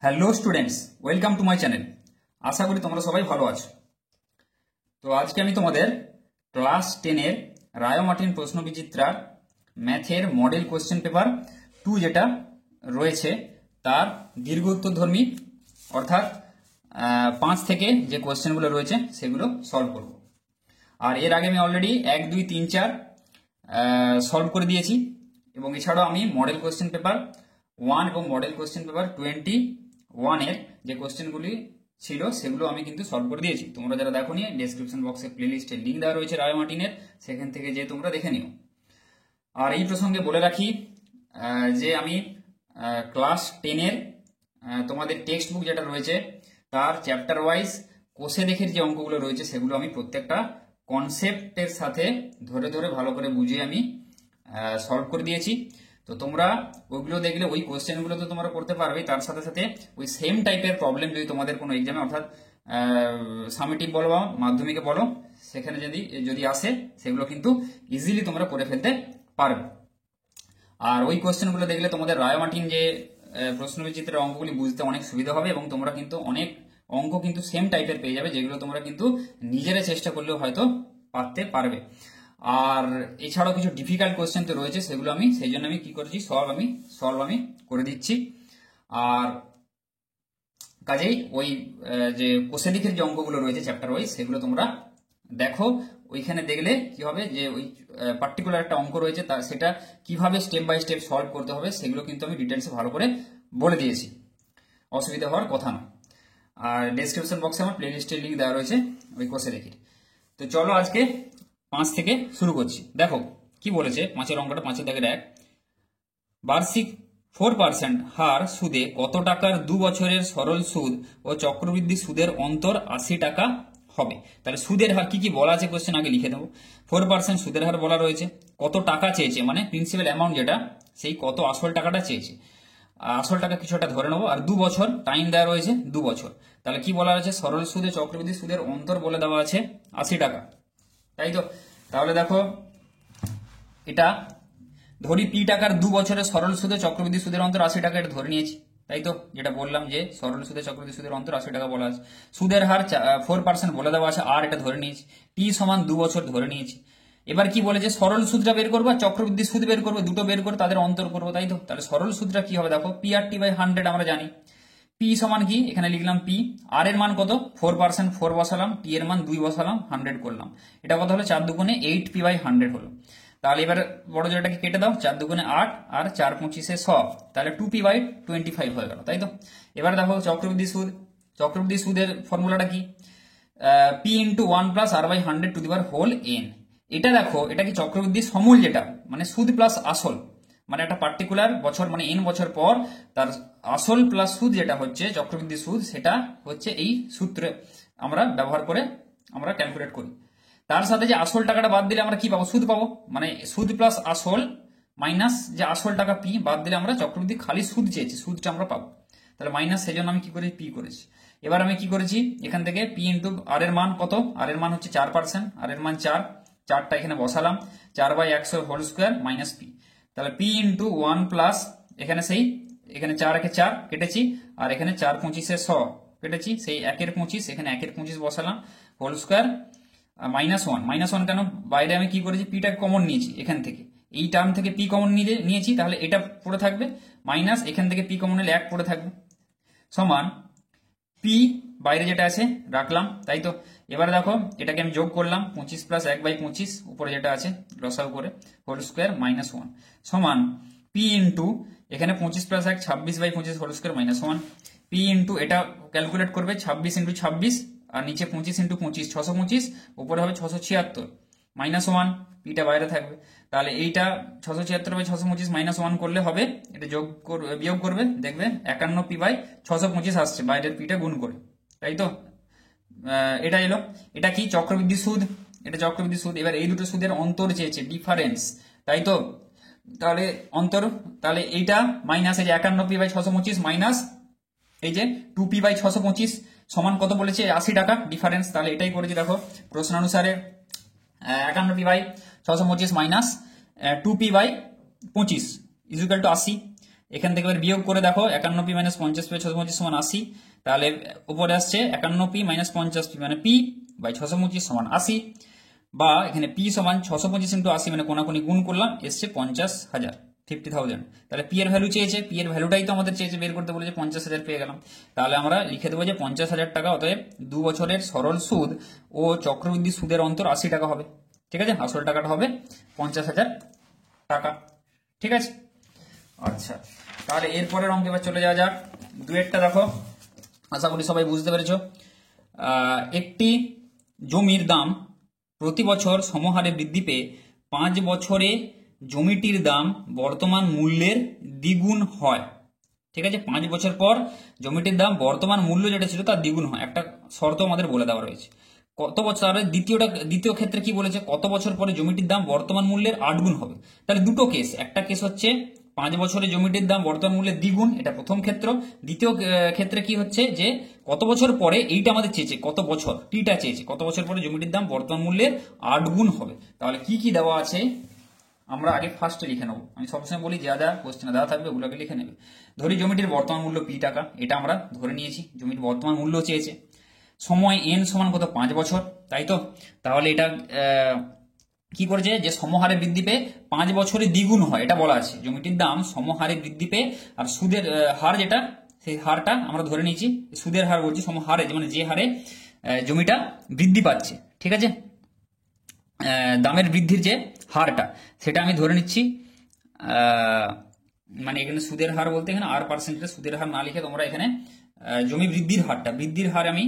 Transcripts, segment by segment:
Hello students, welcome to my channel. আশা করি তোমরা সবাই ভালো আছো। তো আজকে আমি তোমাদের ক্লাস 10-এর রায় মার্টিন প্রশ্নবিচিত্রার ম্যাথের মডেল কোশ্চেন পেপার 2 যেটা রয়েছে তার দীর্ঘ উত্তরধর্মী অর্থাৎ 5 থেকে যে কোশ্চেনগুলো রয়েছে সেগুলো সলভ করব। আর এর আগে আমি অলরেডি 1, 2, 3, 4 সলভ করে দিয়েছি এবং এছাড়াও আমি মডেল কোশ্চেন পেপার 1 এবং মডেল কোশ্চেন পেপার 21-এর যে কোশ্চেনগুলি ছিল সেগুলো আমি কিন্তু সলভ করে দিয়েছি। তোমরা যারা দেখোনি, ডেসক্রিপশন বক্সে প্লেলিস্টে লিঙ্ক দেওয়া রয়েছে রায় মার্টিনের, সেখান থেকে যে তোমরা দেখে নিও। আর এই প্রসঙ্গে বলে রাখি যে আমি ক্লাস 10-এর তোমাদের টেক্সট বুক যেটা রয়েছে তার চ্যাপ্টার ওয়াইজ কোষে দেখের যে অঙ্কগুলো রয়েছে সেগুলো আমি প্রত্যেকটা কনসেপ্টের সাথে ধরে ধরে ভালো করে বুঝিয়ে আমি সলভ করে দিয়েছি। তো তোমরা ওইগুলো দেখলে ওই কোশ্চেনগুলো তো তোমরা করতে পারবে, তার সাথে সাথে ওই সেম টাইপের প্রবলেম যদি তোমাদের কোনো এক্সামে অর্থাৎ সামেটিভ বলো বা মাধ্যমিকে বলো সেখানে যদি আসে সেগুলো কিন্তু ইজিলি তোমরা করে ফেলতে পারবে। আর ওই কোশ্চেনগুলো দেখলে তোমাদের রায় মার্টিন যে প্রশ্নবিচিত্রের অঙ্কগুলি বুঝতে অনেক সুবিধা হবে এবং তোমরা কিন্তু অনেক অঙ্ক কিন্তু সেম টাইপের পেয়ে যাবে, যেগুলো তোমরা কিন্তু নিজেরা চেষ্টা করলেও হয়তো পারতে পারবে। আর এছাড়াও কিছু ডিফিকাল্ট কোশ্চেন তো রয়েছে, সেগুলো আমি সেই জন্য আমি কি করেছি সলভ আমি করে দিচ্ছি। আর কাজেই ওই যে কোষে দিকের যে অঙ্কগুলো রয়েছে চ্যাপ্টার ওয়াইজ সেগুলো তোমরা দেখো। ওইখানে দেখলে কি হবে যে ওই পার্টিকুলার একটা অঙ্ক রয়েছে সেটা কিভাবে স্টেপ বাই স্টেপ সলভ করতে হবে সেগুলো কিন্তু আমি ডিটেলসে ভালো করে বলে দিয়েছি, অসুবিধা হওয়ার কথা না। আর ডেসক্রিপশন বক্সে আমার প্লেলিস্টের লিঙ্ক দেওয়া রয়েছে ওই কোষে দেখে। তো চলো আজকে 5 থেকে শুরু করছি। দেখো কি বলেছে 5-এর অঙ্কটা। 5-এর দাগের 1, বার্ষিক 4% হার সুদে কত টাকার 2 বছরের সরল সুদ ও চক্রবৃদ্ধি সুদের অন্তর 80 টাকা হবে। তাহলে সুদের হার কি কি বলা আছে কোশ্চেন আগে লিখে দেবো। 4% সুদের হার বলা রয়েছে, কত টাকা চেয়েছে মানে প্রিন্সিপাল অ্যামাউন্ট যেটা সেই কত আসল টাকাটা চেয়েছে, আসল টাকা কিছু একটা ধরে নেবো। আর 2 বছর টাইম দেওয়া রয়েছে, 2 বছর। তাহলে কি বলা রয়েছে, সরল সুদে চক্রবৃদ্ধি সুদের অন্তর বলে দেওয়া আছে 80 টাকা, তাই তো। তাহলে দেখো এটা ধরি পি টাকার 2 বছরের সরল সুদে চক্রবৃদ্ধি সুদের অন্তর 80 টাকা, এটা ধরে নিয়েছি, তাই তো। যেটা বললাম যে সরল সুদে চক্রবৃদ্ধি সুদের অন্তর 80 টাকা বলা আছে, সুদের হার 4% বলে দেওয়া আছে, আর এটা ধরে নিয়েছি, টি সমান 2 বছর ধরে নিয়েছি। এবার কি বলে যে সরল সুদটা বের করবো, চক্রবৃদ্ধি সুদ বের করবো, দুটো বের করে তাদের অন্তর করবো, তাই তো। তাহলে সরল সুদটা কি হবে দেখো, পি আর টি বাই 100 আমরা জানি। পি সমান কি, এখানে লিখলাম পি, আর এর মান কত 4%, 4 বসালাম, টি এর মান 2 বসালাম, 100 করলাম। এটা কত হলো 4 দুগুণে 8 পি বাই 100 হলো। তাহলে এবার বড় জোড়াটাকে কেটে দাও, 4 দুগুণে 8 আর 4 পঁচিশে 100, তাহলে 2p বাই 25 হয়ে গেল, তাই তো। এবার দেখো চক্রবৃদ্ধি সুদের ফর্মুলাটা কি, p into 1 plus r by 100 to the power whole n. এটা দেখো, এটা কি চক্রবৃদ্ধি সমূল যেটা মানে সুদ প্লাস আসল, মানে একটা পার্টিকুলার বছর মানে এন বছর পর তার আসল প্লাস সুদ যেটা হচ্ছে চক্রবৃদ্ধি সুদ, সেটা হচ্ছে এই সূত্রে আমরা ব্যবহার করে আমরা ক্যালকুলেট করি। তার সাথে যে আসল টাকাটা বাদ দিলে আমরা কি পাবো, সুদ পাবো, মানে সুদ প্লাস আসল মাইনাস যে আসল টাকা পি বাদ দিলে আমরা চক্রবৃদ্ধি খালি সুদ চেয়েছি, সুদটা আমরা পাবো। তাহলে মাইনাস, সেই জন্য আমি কি করেছি পি করেছি। এবার আমি কি করেছি, এখান থেকে পি ইন্টু আর এর মান কত, আর এর মান হচ্ছে 4%, আর এর মান 4, 4টা এখানে বসালাম, 4 by 100 whole square minus p. তাহলে পি ইন্টু 1 প্লাস এখানে 4 একে 4 কেটেছি, আর এখানে 4 পঁচিশে 100 কেটেছি, সেই 1-এর 25 এখানে 1-এর 25 বসালাম হোল স্কোয়ার -1 কেন, বাইরে আমি কি করেছি পিটা কমন নিয়েছি, এখান থেকে এই টার্ম থেকে পি কমন নিয়েছি, তাহলে এটা পড়ে থাকবে, মাইনাস এখান থেকে পি কমন নিলে 1 পড়ে থাকবে, সমান পি বাইরে যেটা আছে রাখলাম, তাই তো। এবার দেখো এটাকে আমি যোগ করলাম, 25 প্লাস 1 বাই 25 উপরে যেটা আছে লসাগু করে হোল স্কোয়ার -1 সমান পি ইন্টু এখানে 25 plus 1 26 by 25 whole square -1, p into এটা ক্যালকুলেট করবে 26 ইন্টু 26 আর নিচে 25 ইন্টু 25 625, উপরে হবে 676 -1, পিটা বাইরে থাকবে। তাহলে এইটা 676 বাই 625 -1 করলে হবে, এটা বিয়োগ করবে, দেখবে 51 পি বাই 625 আসছে, বাইরের পিটা গুণ করে, তাই তো। এটা এলো, এটা কি চক্রবৃদ্ধি সুদ, এটা চক্রবৃদ্ধি সুদ। এবার এই দুটো সুদের অন্তর চেয়েছে, ডিফারেন্স, তাই তো। তাহলে অন্তর, তাহলে এইটা মাইনাস এই যে 51 পি বাই 625 মাইনাস এই যে 2p বাই 625 সমান কত বলেছে 80 টাকা ডিফারেন্স। তাহলে এটাই করেছি দেখো প্রশ্নানুসারে, 51 p by 625 minus 2p by 25 is equal to 80। এখান থেকে এবার বিয়োগ করে দেখো 51p মাইনাস 50p 625 সমান 80, তাহলে উপরে আসছে 51p মাইনাস 50p মানে p বাই 625 সমান 80, বা এখানে p সমান 625 ইন্টু 80 মানে কোনাকুনি গুণ করলাম, এসছে 50,000 50,000। তাহলে p এর ভ্যালু চেয়েছে, p এর ভ্যালুটাই তো আমাদের চেয়েছে বের করতে বলেছে, 50,000 পেয়ে গেলাম। তাহলে আমরা লিখে দেবো যে 50,000 টাকা, অতএব 2 বছরের সরল সুদ ও চক্রবৃদ্ধি সুদের অন্তর 80 টাকা হবে। ঠিক আছে, আসল টাকাটা হবে 50,000 টাকা। ঠিক আছে, আচ্ছা তাহলে এরপরের অঙ্কে এবার চলে যাওয়া যাক। দুয়েরটা দেখো, আশা করি সবাই বুঝতে পেরেছো। একটি জমির দাম প্রতি বছর সমহারে বৃদ্ধি পেয়ে 5 বছরে জমিটির দাম বর্তমান মূল্যের দ্বিগুণ হয়। ঠিক আছে, 5 বছর পর জমিটির দাম বর্তমান মূল্য যেটা ছিল তার দ্বিগুণ হয়, একটা শর্ত আমাদের বলে দেওয়া রয়েছে। কত বছর, দ্বিতীয় ক্ষেত্রে কি বলেছে, কত বছর পরে জমিটির দাম বর্তমান মূল্যের 8 গুণ হবে। তাহলে দুটো কেস, একটা কেস হচ্ছে 5 বছরে জমিটির দাম বর্তমান মূল্যের দ্বিগুণ, এটা প্রথম ক্ষেত্র। দ্বিতীয় ক্ষেত্রে কি হচ্ছে যে কত বছর পরে, এইটা আমাদের চেয়েছে কত বছর, টিটা চেয়েছে কত বছর পরে জমিটির দাম বর্তমান মূল্যের 8 গুণ হবে। তাহলে কি কি দেওয়া আছে আমরা আগে ফার্স্টে লিখে নেবো। আমি সবসময় বলি যা যা কোশ্চেনে দেওয়া থাকবে ওগুলোকে লিখে নেবে। ধরি জমিটির বর্তমান মূল্য p টাকা, এটা আমরা ধরে নিয়েছি, জমির বর্তমান মূল্য চেয়েছে। সময় n সমান কত, 5 বছর, তাই তো। তাহলে এটা কি করেছে যে সমহারে বৃদ্ধি পেয়ে 5 বছরে দ্বিগুণ হয়, এটা বলা আছে। জমিটির দাম সমহারে বৃদ্ধি পেয়ে, আর সুদের হার যেটা, সেই হারটা আমরা ধরে নিয়েছি, সুদের হার বলছি, সমহারে মানে যে হারে জমিটা বৃদ্ধি পাচ্ছে। ঠিক আছে, দামের বৃদ্ধির যে হারটা সেটা আমি ধরে নিচ্ছি, মানে এখানে সুদের হার বলতে এখানে r%, সুদের হার না লিখে তোমরা এখানে জমি বৃদ্ধির হারটা, বৃদ্ধির হার আমি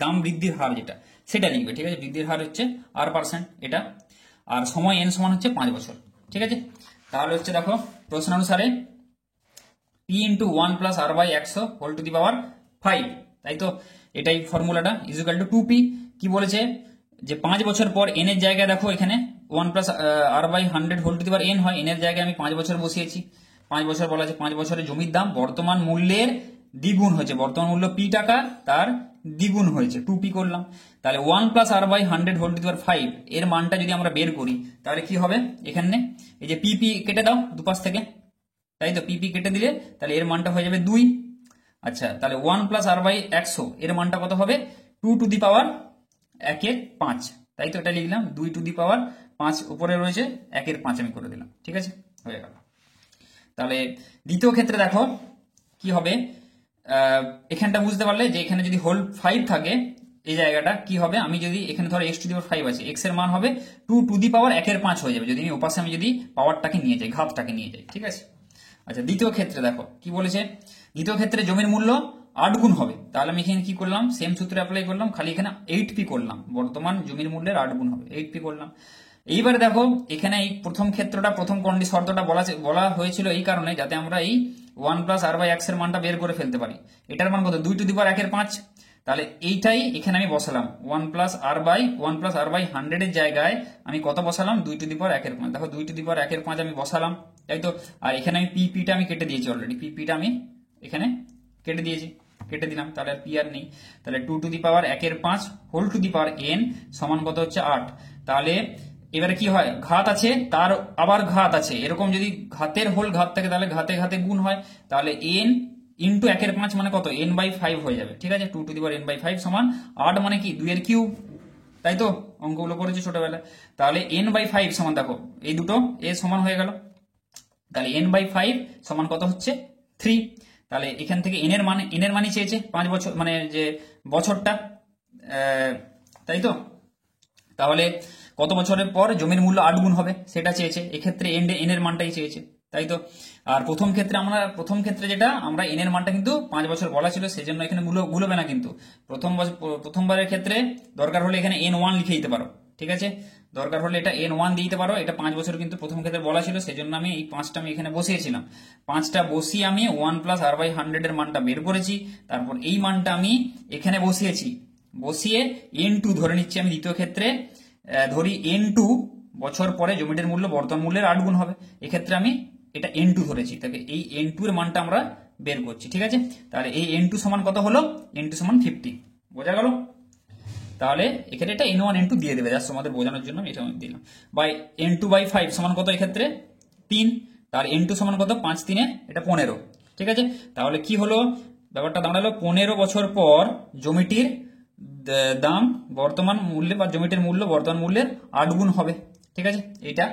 দাম বৃদ্ধির হার যেটা সেটা লিখবে। ঠিক আছে, বৃদ্ধির হার হচ্ছে r%, এটা। আর সময় n সমান হচ্ছে 5 বছর। ঠিক আছে, তাহলে হচ্ছে দেখো প্রশ্ন অনুসারে p into 1 plus r by 100 whole to the power 5, তাই তো। এটাই ফর্মুলাটা, ইজুকাল টু 2p। কি বলেছে যে 5 বছর পর n এর জায়গায় দেখো এখানে 1 plus r by 100 whole to the power n হয়, n এর জায়গায় আমি 5 বছর বসিয়েছি। 5 বছর বলা আছে, 5 বছরে জমির দাম বর্তমান মূল্যের দ্বিগুণ হয়েছে, বর্তমান মূল্য p টাকা, তার দ্বিগুণ হয়েছে 2p করলাম। তাহলে 1 plus r by 100 whole to the power 5 এর মানটা যদি আমরা বের করি তাহলে কি হবে, এখানে এই যে p কেটে দাও দুপাশ থেকে, তাই তো। p কেটে দিলে তাহলে এর মানটা হয়ে যাবে 2। আচ্ছা, তাহলে 1 প্লাস r বাই 100 এর মানটা কত হবে, 2 টু দি পাওয়ার 1/5, তাই তো। এটা লিখলাম 2 টু দি পাওয়ার 5, উপরে রয়েছে 1/5 আমি করে দিলাম। ঠিক আছে, হয়ে গেল। তাহলে দ্বিতীয় ক্ষেত্রে দেখো কি হবে, এখানটা বুঝতে পারলে যে এখানে যদি হোল 5 থাকে, এই জায়গাটা কি হবে, আমি যদি এখানে ধরো x টু দি পাওয়ার 5 আছে, x এর মান হবে 2 টু দি পাওয়ার 1/5 হয়ে যাবে যদি আমি ওপাশে আমি যদি পাওয়ারটাকে নিয়ে যাই, ঘাতটাকে নিয়ে যাই। ঠিক আছে, আচ্ছা দ্বিতীয় ক্ষেত্রে দেখো কি বলেছে, দ্বিতীয় ক্ষেত্রে জমির মূল্য 8 গুণ হবে। তাহলে আমি এখানে কি করলাম, সেম সূত্র অ্যাপ্লাই করলাম, খালি এখানে 8p করলাম, বর্তমান জমির মূল্যের 8 গুণ হবে, 8p করলাম। এইবারে দেখো এখানে এই প্রথম ক্ষেত্রটা, প্রথম শর্তটা বলা হয়েছিল এই কারণে যাতে আমরা এই 1 প্লাস r বাই x এর মানটা বের করে ফেলতে পারি। এটার মান কত, 2 টু দি পাওয়ার 1/5। তাহলে এইটাই এখানে আমি বসালাম, 1 প্লাস r বাই 100 এর জায়গায় আমি কত বসালাম, 2 টু দি পাওয়ার 1/5। দেখো 2 টু দি পাওয়ার 1/5 আমি বসালাম, তাই তো। আর এখানে আমি টা আমি কেটে দিয়েছি অলরেডি, টা আমি এখানে কেটে দিয়েছি, কেটে দিলাম, তাহলে আর p আর নেই। তাহলে 2 to the power 1/5 whole to the power n সমান কত হচ্ছে 8। তাহলে এবারে কি হয়, ঘাত আছে তার আবার ঘাত আছে, এরকম যদি ঘাতের হোল ঘাত থাকে তাহলে ঘাতে ঘাতে গুণ হয়। তাহলে n ইন্টু 1/5 মানে কত, n/5 হয়ে যাবে। ঠিক আছে, 2 টু দি পাওয়ার n/5 সমান 8 মানে কি 2 এর কিউব, তাই তো। অঙ্কগুলো করেছি ছোটবেলায়। তাহলে n/5 সমান দেখো এই দুটো এ সমান হয়ে গেল, তাহলে n/5 সমান কত হচ্ছে 3। তাহলে এখান থেকে n এর মানই চেয়েছে 5 বছর, মানে যে বছরটা, তাই তো। তাহলে কত বছরের পর জমির মূল্য 8 গুণ হবে সেটা চেয়েছে, এক্ষেত্রে n এর মানটাই চেয়েছে, তাই তো। আর প্রথম ক্ষেত্রে যেটা আমরা n এর মানটা কিন্তু 5 বছর বলা ছিল, সেজন্য এখানে গুলোবে না কিন্তু। প্রথমবারের ক্ষেত্রে দরকার হলে এখানে n1 লিখে দিতে পারো। ঠিক আছে, দরকার হলে এটা n1 দিতে পারো, এটা 5 বছর কিন্তু প্রথম ক্ষেত্রে বলা ছিল, সেজন্য আমি এই 5টা আমি এখানে বসিয়েছিলাম। 5টা বসিয়ে আমি 1 প্লাস r বাই 100 এর মানটা বের করেছি, তারপর এই মানটা আমি এখানে বসিয়েছি, বসিয়ে n2 ধরে নিচ্ছি আমি দ্বিতীয় ক্ষেত্রে। ধরি n2 বছর পরে জমিটির মূল্য বর্তমান মূল্যের 8 গুণ হবে, এক্ষেত্রে আমি এটা n2 ধরেছি, তাকে এই n2 এর মানটা আমরা বের করছি। ঠিক আছে, তাহলে এই n2 সমান কত হলো, n2 সমান 50, বোঝা গেল। তাহলে এখানে এটা n1 n2 দিয়ে দেবে, জাস্ট তোমাদের বোঝানোর জন্য এটা আমি দিলাম। বাই n2/5 সমান কত, এক্ষেত্রে 3। তাহলে n2 সমান কত, 5 3 এটা 15। ঠিক আছে, তাহলে কি হলো ব্যাপারটা দাঁড়ালো, 15 বছর পর জমিটির দাম বর্তমান মূল্যে বা জমিটির মূল্য বর্তমান মূল্যের 8 গুণ হবে। ঠিক আছে, এটা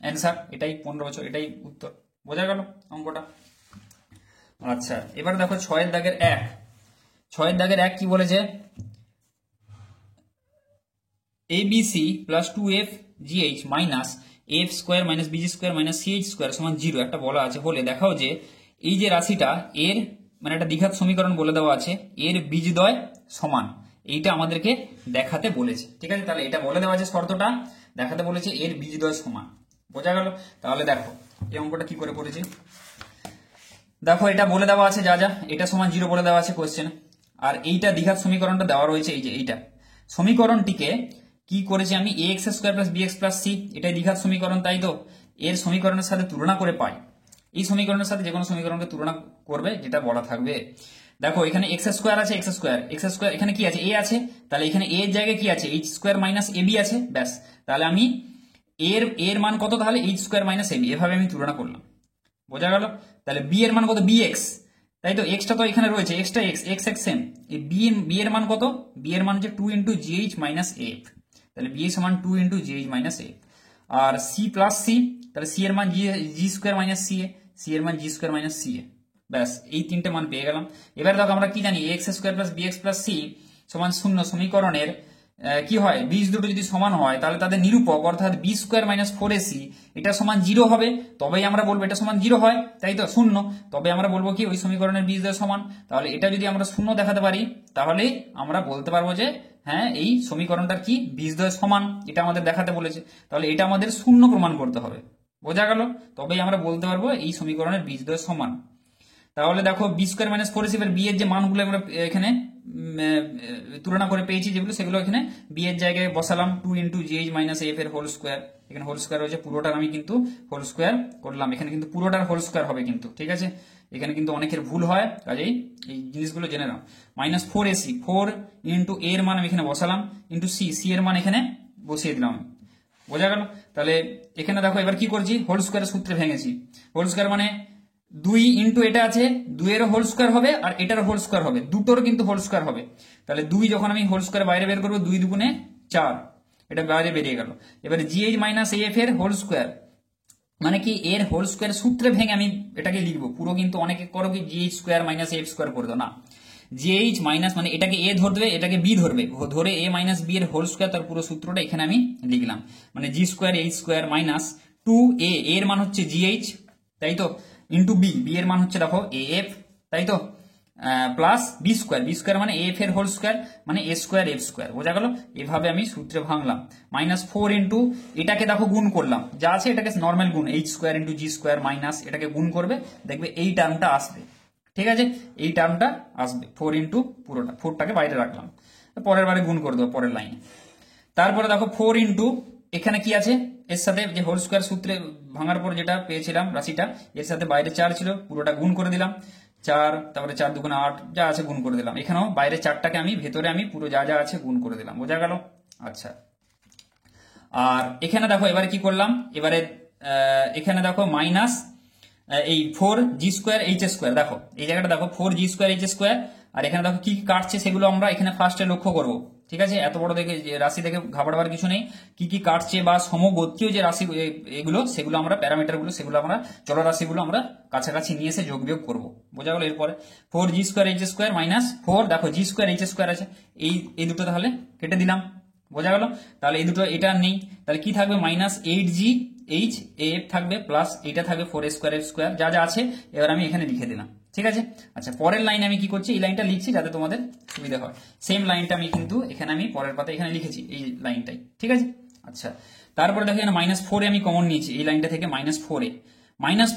অ্যান্সার, এটাই 15 বছর, এটাই উত্তর। বোঝা গেল অঙ্কটা? আচ্ছা, এবার দেখো 6 দাগের 1। 6 দাগের 1 কি বলেছে, abc plus 2fgh minus f square minus bg square minus ch square সমান 0 একটা বলা আছে হলে দেখাও যে এই যে রাশিটা এর মানে একটা দ্বিঘাত সমীকরণ বলে দেওয়া আছে, এর বীজদ্বয় সমান, এইটা আমাদেরকে দেখাতে বলেছে। ঠিক আছে, তাহলে এটা বলে দেওয়া আছে, শর্তটা দেখাতে বলেছে এর বীজদ্বয় সমান। বোঝা গেল? তাহলে দেখো এই অঙ্কটা কি করে করেছি, দেখো এটা বলে দেওয়া আছে যা যা, এটা সমান 0 বলে দেওয়া আছে কোশ্চেন, আর এইটা দ্বিঘাত সমীকরণটা দেওয়া রয়েছে, এই যে এইটা সমীকরণটিকে কি করেছি আমি, ax square plus bx plus c, এটাই দ্বিঘাত সমীকরণ, তাই তো? এর সমীকরণের সাথে তুলনা করে পাই, এই সমীকরণের সাথে যে কোনো সমীকরণকে তুলনা করবে যেটা বলা থাকবে। দেখো এখানে এক্স স্কোয়ার আছে, এক্স স্কোয়ার এখানে কি আছে, এ আছে, তাহলে এখানে এর জায়গায় কি আছে, H square minus A B আছে, ব্যাস। তাহলে আমি এর মান কত, তাহলে H square minus A B, এভাবে আমি তুলনা করলাম। বোঝা গেল? তাহলে বি এর মান কত, বি এক্স, তাই তো? এক্সটা তো এখানে রয়েছে, extra x x x same, এই বি এর মান কত, বি এর মান হচ্ছে 2 ইন্টু জিএইচ মাইনাস এফ, তাহলে বি সমান 2 ইন্টু জিএইচ মাইনাস এফ। আর সি প্লাস সি, তাহলে সি এর মান জি স্কোয়ার মাইনাস সি এ, সি এর মান জি স্কোয়ার মাইনাস সি এ, ব্যাস এই তিনটে মান পেয়ে গেলাম। এবার দেখো আমরা কি জানি, x square plus b x plus c সমান 0 সমীকরণের কি হয়, বীজ দুটো যদি সমান হয় তাহলে তাদের নিরূপক অর্থাৎ বি স্কোয়ার মাইনাস 4ac এটা সমান 0 হবে, তবেই আমরা বলবো এটা সমান 0 হয়, তাই তো? 0, তবে আমরা বলবো কি ওই সমীকরণের বীজদ্বয় সমান। তাহলে এটা যদি আমরা 0 দেখাতে পারি তাহলে আমরা বলতে পারবো যে হ্যাঁ এই সমীকরণটার কি বীজদ্বয় সমান, এটা আমাদের দেখাতে বলেছে। তাহলে এটা আমাদের 0 প্রমাণ করতে হবে। বোঝা গেল? তবেই আমরা বলতে পারবো এই সমীকরণের বীজদ্বয় সমান। তাহলে দেখো বি স্কোয়ার মাইনাস 4ac এর বি এর যে মানগুলো আমরা এখানে তুলনা করে পেয়েছি যেগুলো, সেগুলো এখানে বি এর জায়গায় বসালাম, 2 ইন্টু জিএইচ মাইনাস এফ এর হোল স্কোয়ার, এখানে হোল স্কোয়ার হয়েছে, পুরোটার আমি কিন্তু হোল স্কোয়ার করলাম, এখানে কিন্তু পুরোটার হোল স্কোয়ার হবে কিন্তু। ঠিক আছে, এখানে কিন্তু অনেকের ভুল হয়, কাজেই এই জিনিসগুলো জেনে নাও। মাইনাস 4ac, 4 ইন্টু এর মান আমি এখানে বসালাম, ইন্টু সি, সি এর মান এখানে বসিয়ে দিলাম। বোঝা গেল? তাহলে এখানে দেখো এবার কি করছি, হোল স্কোয়ারের সূত্রে ভেঙেছি। হোল স্কোয়ার মানে 2 ইন্টু এটা আছে, 2 এর হোল স্কোয়ার হবে আর এটার হোল স্কোয়ার হবে, দুটোর কিন্তু হোল স্কোয়ার হবে। তাহলে 2 যখন আমি হোল স্কোয়ার বাইরে বের করবো, 2 দুগুণে 4, এটা বাইরে বেরিয়ে গেল। এবারে জিএইচ মাইনাস এফ এর হোল স্কোয়ার মানে কি, এর হোল স্কোয়ার সূত্রে ভেঙে আমি এটাকে লিখবো পুরো, কিন্তু অনেকে করো কি GH square minus f square করে দাও, না, জিএইচ মাইনাস মানে এটাকে এ ধরবে, এটাকে বি ধরবে, ধরে এ মাইনাস বি এর হোল স্কোয়ার, তার পুরো সূত্রটা এখানে আমি লিখলাম, মানে g square h square minus 2a, এর মান হচ্ছে জিএইচ, তাই তো, ইন্টু বি, বি এর মান হচ্ছে দেখো এ এফ, তাই তো, plus b square, b square মানে এফ এর হোল স্কোয়ার মানে এ স্কোয়ার এফ স্কোয়ার। বোঝা গেল? এভাবে আমি সূত্রে ভাঙলাম। মাইনাস 4 ইন্টু এটাকে দেখো গুণ করলাম, যা আছে এটাকে নর্মাল গুণ, H square into G square minus এটাকে গুণ করবে, দেখবে এই টার্মটা আসবে। ঠিক আছে, এই টার্মটা আসবে 4 ইন্টু পুরোটা, 4টাকে বাইরে রাখলাম, পরের বারে গুণ করে দেবো পরের লাইনে। তারপরে দেখো 4 ইন্টু এখানে কি আছে, এর সাথে যে হোল স্কোয়ার সূত্রে ভাঙার পর যেটা পেয়েছিলাম রাশিটা, এর সাথে বাইরে 4 ছিল, পুরোটা গুণ করে দিলাম, 4 তারপরে 4 দুগুণে 8 যা আছে গুণ করে দিলাম, এখানেও বাইরে 4টাকে আমি ভেতরে আমি পুরো যা যা আছে গুণ করে দিলাম। বোঝা গেল? আচ্ছা, আর এখানে দেখো এবারে কি করলাম, এবারে এখানে দেখো মাইনাস এই 4g স্কোয়ার এইচ স্কোয়ার, দেখো এই জায়গাটা দেখো 4g স্কোয়ার এইচ স্কোয়ার, আর এখানে দেখো কি কাটছে সেগুলো আমরা এখানে ফার্স্টে লক্ষ্য করব। ঠিক আছে, এত বড় দেখে রাশি দেখে ঘাবড়াবার কিছু নেই, কি কি কাটছে বা সমগোত্রীয় যে রাশি এগুলো, সেগুলো আমরা প্যারামিটারগুলো, সেগুলো আমরা চলরাশিগুলো আমরা কাছাকাছি নিয়ে এসে যোগ বিয়োগ করবো। বোঝা গেল? এরপরে 4g square h square minus 4, দেখো জি স্কোয়ার এইচ স্কোয়ার আছে, এই দুটো তাহলে কেটে দিলাম। বোঝা গেল? তাহলে এই দুটো এটা নেই, তাহলে কি থাকবে, মাইনাস 8g এইচ এফ থাকবে, প্লাস এটা থাকবে 4 স্কোয়ার এফ স্কোয়ার, যা যা আছে এবার আমি এখানে লিখে দিলাম। ঠিক আছে, আচ্ছা পরের লাইনে আমি কি করছি, এই লাইনটা লিখছি যাতে তোমাদের সুবিধা হয়, সেম লাইনটা আমি কিন্তু এখানে আমি পরের পাতা এখানে লিখেছি এই লাইনটাই। ঠিক আছে, আচ্ছা তারপরে দেখো এখানে মাইনাস 4 আমি কমন নিয়েছি এই লাইনটা থেকে, মাইনাস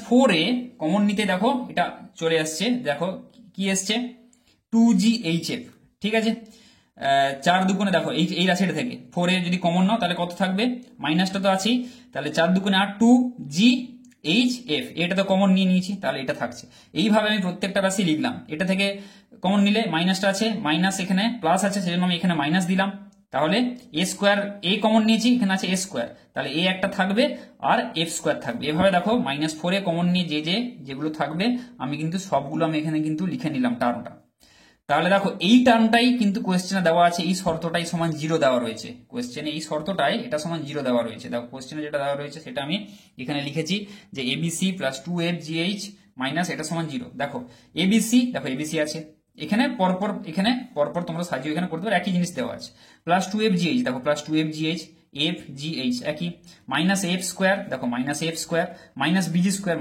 4 কমন নিতে দেখো এটা চলে আসছে, দেখো কি এসছে, 2gHf। ঠিক আছে, 4 দুগুণে দেখো এই রাশিটা থেকে 4 যদি কমন নাও তাহলে কত থাকবে, মাইনাসটা তো আছেই, তাহলে 4 দুগুণে 8, 2gHf, এটা তো কমন নিয়ে নিয়েছি, তাহলে এটা থাকছে। এইভাবে আমি প্রত্যেকটা রাশি লিখলাম, এটা থেকে কমন নিলে মাইনাসটা আছে, মাইনাস এখানে প্লাস আছে সেজন্য আমি এখানে মাইনাস দিলাম, তাহলে এ স্কোয়ার এ কমন নিয়েছি, এখানে আছে এ স্কোয়ার, তাহলে এ একটা থাকবে আর এফ স্কোয়ার থাকবে। এভাবে দেখো -4 এ কমন নিয়ে যেগুলো থাকবে আমি কিন্তু সবগুলো আমি এখানে কিন্তু লিখে নিলাম টার্মটা। তাহলে দেখো এই টার্মটাই কিন্তু কোয়েশ্চেনে দেওয়া আছে, এই শর্তটাই সমান 0 দেওয়া রয়েছে কোয়েশ্চেনে, এই শর্তটাই এটা সমান 0 দেওয়া রয়েছে। দেখো কোয়েশ্চেনে যেটা দেওয়া রয়েছে সেটা আমি এখানে লিখেছি যে এবিসি প্লাস 2FGH মাইনাস এটা সমান 0। দেখো এবিসি, দেখো এবিসি আছে এখানে পরপর তোমরা সাজিয়ে এখানে করতে পারো, একই জিনিস দেওয়া আছে। প্লাস 2FGH, দেখো প্লাস 2FGH FGH একই, মাইনাস এফ স্কোয়ার, দেখো minus f square, minus bg square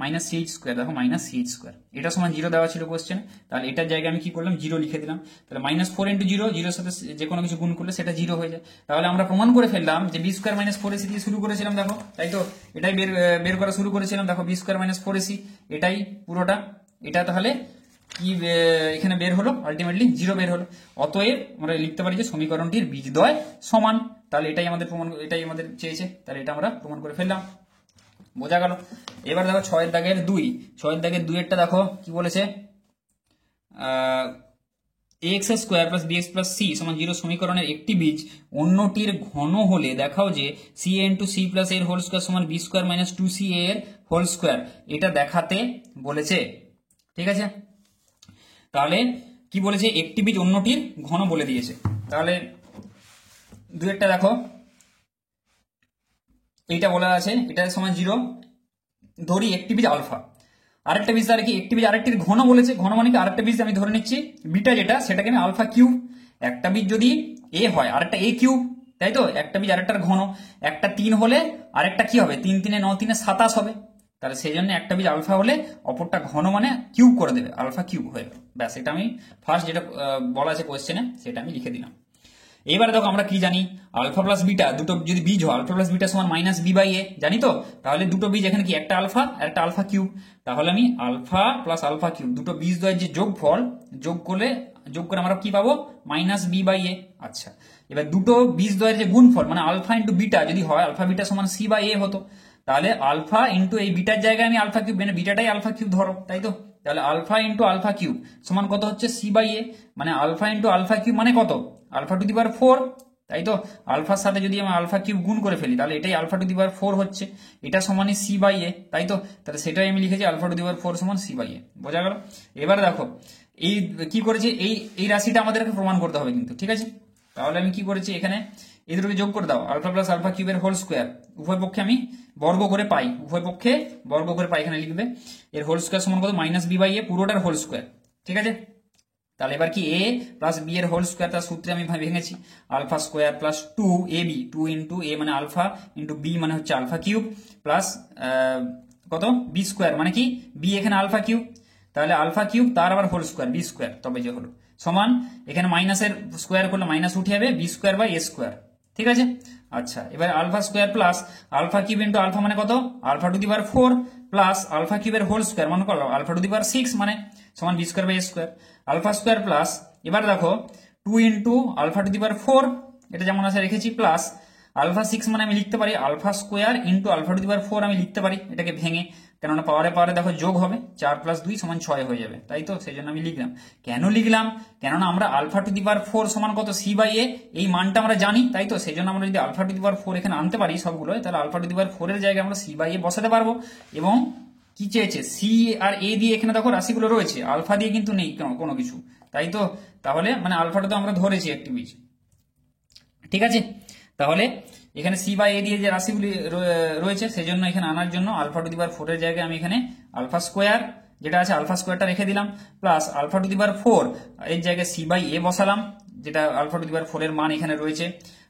minus ch square, দেখো মাইনাস সিএইচ স্কোয়ার, এটা সমান 0 দেওয়া ছিল কোশ্চেন। তাহলে এটার জায়গায় আমি কি করলাম 0 লিখে দিলাম। তাহলে -4 × 0, 0 সাথে যে কোনো কিছু গুণ করলে সেটা 0 হয়ে যায়। তাহলে আমরা প্রমাণ করে ফেললাম যে বি স্কোয়ার মাইনাস 4AC দিয়ে শুরু করেছিলাম, দেখো তাই তো, এটাই বের করা শুরু করেছিলাম। দেখো বি স্কোয়ার মাইনাস 4AC এটাই পুরোটা, এটা তাহলে কি এখানে বের হলো, আলটিমেটলি 0 বের হলো। অতএব আমরা লিখতে পারি যে সমীকরণটির বীজদ্বয় সমান। তাহলে এটাই আমাদের চেয়েছে, তাহলে এটা আমরা প্রমাণ করে ফেললাম, বোঝা গেল। এবার দেখো 6 এর দাগের 2 এরটা দেখো কি বলেছে, ax square plus bx plus c সমান 0 সমীকরণের একটি বীজ অন্যটির ঘন হলে দেখাও যে c ইন্টু c প্লাস এর হোল স্কোয়ার সমান b স্কোয়ার মাইনাস 2ca এর হোল স্কোয়ার, এটা দেখাতে বলেছে। ঠিক আছে, তাহলে কি বলেছে, একটি বীজ অন্যটির ঘন বলে দিয়েছে। তাহলে 2 এরটা দেখো এইটা বলা আছে, এটা সমান 0, ধরি একটি বীজ আলফা, আরেকটা বীজ আর কি একটি বীজ আরেকটির ঘন বলেছে, ঘন মানে কি আরেকটা বীজ আমি ধরে নিচ্ছি বিটা যেটা, সেটাকে আমি আলফা কিউব। একটা বীজ যদি এ হয় আরেকটা এ কিউব, তাই তো, একটা বীজ আরেকটার ঘন, একটা 3 হলে আরেকটা কি হবে, 3 3 9 3 27 হবে। তাহলে সেই জন্য একটা বীজ আলফা হলে অপরটা ঘন মানে কিউব করে দেবে, আলফা কিউব হয়ে গেল। ব্যাস, এটা আমি ফার্স্ট যেটা বলা আছে কোয়েশ্চেনে সেটা আমি লিখে দিলাম। এবারে দেখো আমরা কি জানি, আলফা প্লাস বিটা দুটো যদি বীজ হয়, আলফা প্লাস বিটা সমান মাইনাস বি বাই এ, জানি তো। তাহলে দুটো বীজ এখানে কি, একটা আলফা আর একটা আলফা কিউব, তাহলে আমি আলফা প্লাস আলফা কিউব দুটো বীজ দ্বয়ের যে যোগফল, যোগ করে আমরা কি পাবো, মাইনাস বি বাই এ। আচ্ছা, এবার দুটো বীজ দ্বয়ের যে গুণফল মানে আলফা ইন্টু বিটা যদি হয়, আলফা বিটা সমান সি বাই এ হতো, তাহলে আলফা ইন্টু এই বিটার জায়গায় আমি আলফা কিউব, মানে বিটাটাই আলফা কিউব ধরো, তাই তো। তাহলে আলফা ইন্টু আলফা কিউব সমান কত হচ্ছে, সি বাই এ, মানে আলফা ইন্টু আলফা কিউব মানে কত, আলফা টু দি পাওয়ার 4, তাই তো। আলফার সাথে যদি আমি আলফা কিউব গুণ করে ফেলি তাহলে এটাই আলফা টু দি পাওয়ার 4 হচ্ছে, এটা সমানই সি বাই এ, তাই তো। তাহলে সেটাই আমি লিখেছি আলফা টু দি পাওয়ার 4 সমান সি বাই এ, বোঝা গেল। এবার দেখো এই কি করেছি, এই রাশিটা আমাদেরকে প্রমাণ করতে হবে কিন্তু, ঠিক আছে। তাহলে আমি কি করেছি, এখানে এই দুটোকে যোগ করে দাও, আলফা প্লাস আলফা কিউবের হোল স্কোয়ার, উভয় পক্ষে আমি বর্গ করে পাই, এখানে লিখবে, এর হোল স্কোয়ার সমান কত, মাইনাস বি বাই এ পুরোটার হোল স্কোয়ার, ঠিক আছে। তাহলে এবার কি এ প্লাস বি এর হোল স্কোয়ার, তার সূত্রে আমি ভেঙেছি, alpha square plus 2ab, 2 into a মানে আলফা ইন্টু বি মানে হচ্ছে আলফা কিউব, প্লাস কত বি স্কোয়ার মানে কি, বি এখানে আলফা কিউব, তাহলে আলফা কিউব তার আবার হোল স্কোয়ার বি স্কোয়ার, তবে যে হলো সমান, এখানে মাইনাসের স্কোয়ার করলে মাইনাস উঠে যাবে, b square by a square, ঠিক আছে। আচ্ছা, এবার alpha square plus alpha cube into alpha মানে কত, alpha to the power 4 plus alpha কিউবের হোল স্কোয়ার মানে কত, আলফা টু দি পাওয়ার 6 মানে সমান b square by a square, alpha square plus, এবার দেখো 2 into alpha to the power 4, এটা যেমন আছে রেখেছি, প্লাস আলফা 6 মানে আমি লিখতে পারি alpha square into alpha to the power 4 আমি লিখতে পারি এটাকে ভেঙে, কেননা পাওয়ারে দেখো যোগ হবে, 4 প্লাস 2 সমান 6 হয়ে যাবে, তাই তো। সেই জন্য আমি লিখলাম, কেন লিখলাম, কেননা আমরা আলফা টু দি পাওয়ার 4 সমান কত, সি বাই এ, এই মানটা আমরা জানি, তাই তো। সেই জন্য আমরা যদি আলফা টু দি পাওয়ার 4 এখানে আনতে পারি সবগুলো, তাহলে আলফা টু দি পাওয়ার 4 এর জায়গায় আমরা সি বাই এ বসাতে পারবো। এবং কি চেয়েছে, সি আর এ দিয়ে এখানে দেখো রাশিগুলো রয়েছে, আলফা দিয়ে কিন্তু নেই কোনো কিছু, তাই তো। তাহলে মানে আলফাটা তো আমরা ধরেছি একটি বীজ, ঠিক আছে। তাহলে এখানে সি বাই এ দিয়ে যে রাশিগুলি রয়েছে সেই জন্য এখানে আনার জন্য আলফা টু দি পাওয়ার 4 এর জায়গায় আমি এখানে আলফা স্কোয়ার যেটা আছে, আলফা স্কোয়ারটা রেখে দিলাম, plus alpha to the power 4 এর জায়গায় সি বাই এ বসালাম, যেটা আলফা টু দি পাওয়ার 4 এর মান এখানে রয়েছে,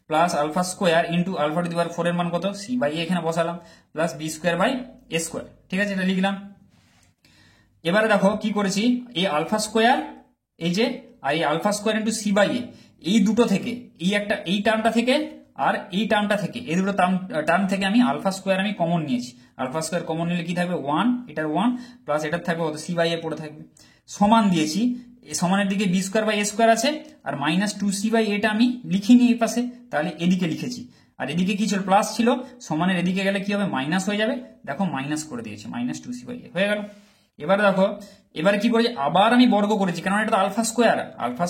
plus alpha square into alpha to the power 4 এর মান কত, সি বাই এ এখানে বসালাম, plus b square by a square, ঠিক আছে, এটা লিখলাম। এবারে দেখো কি করেছি, এই আলফা স্কোয়ার, এই যে এই alpha square into c by a, এই দুটো থেকে এই টার্মটা থেকে আর এই টার্মটা থেকে, এই দুটো টার্ম থেকে আমি আলফা স্কোয়ার আমি কমন নিয়েছি, আলফা স্কোয়ার কমন নিলে কি থাকবে, 1, এটার 1 প্লাস এটার থাকবে সি বাই এ পড়ে থাকবে, সমান দিয়েছি, সমানের দিকে b square by a square আছে, আর মাইনাস 2c বাই এটা আমি লিখিনি এই পাশে, তাহলে এদিকে লিখেছি, আর এদিকে কি ছিল, প্লাস ছিল, সমানের এদিকে গেলে কি হবে, মাইনাস হয়ে যাবে, দেখো মাইনাস করে দিয়েছি, মাইনাস 2c বাই এ হয়ে গেল। এবার দেখো, এবার কি করেছি, আবার আমি বর্গ করেছি, কারণ এটা তো আলফা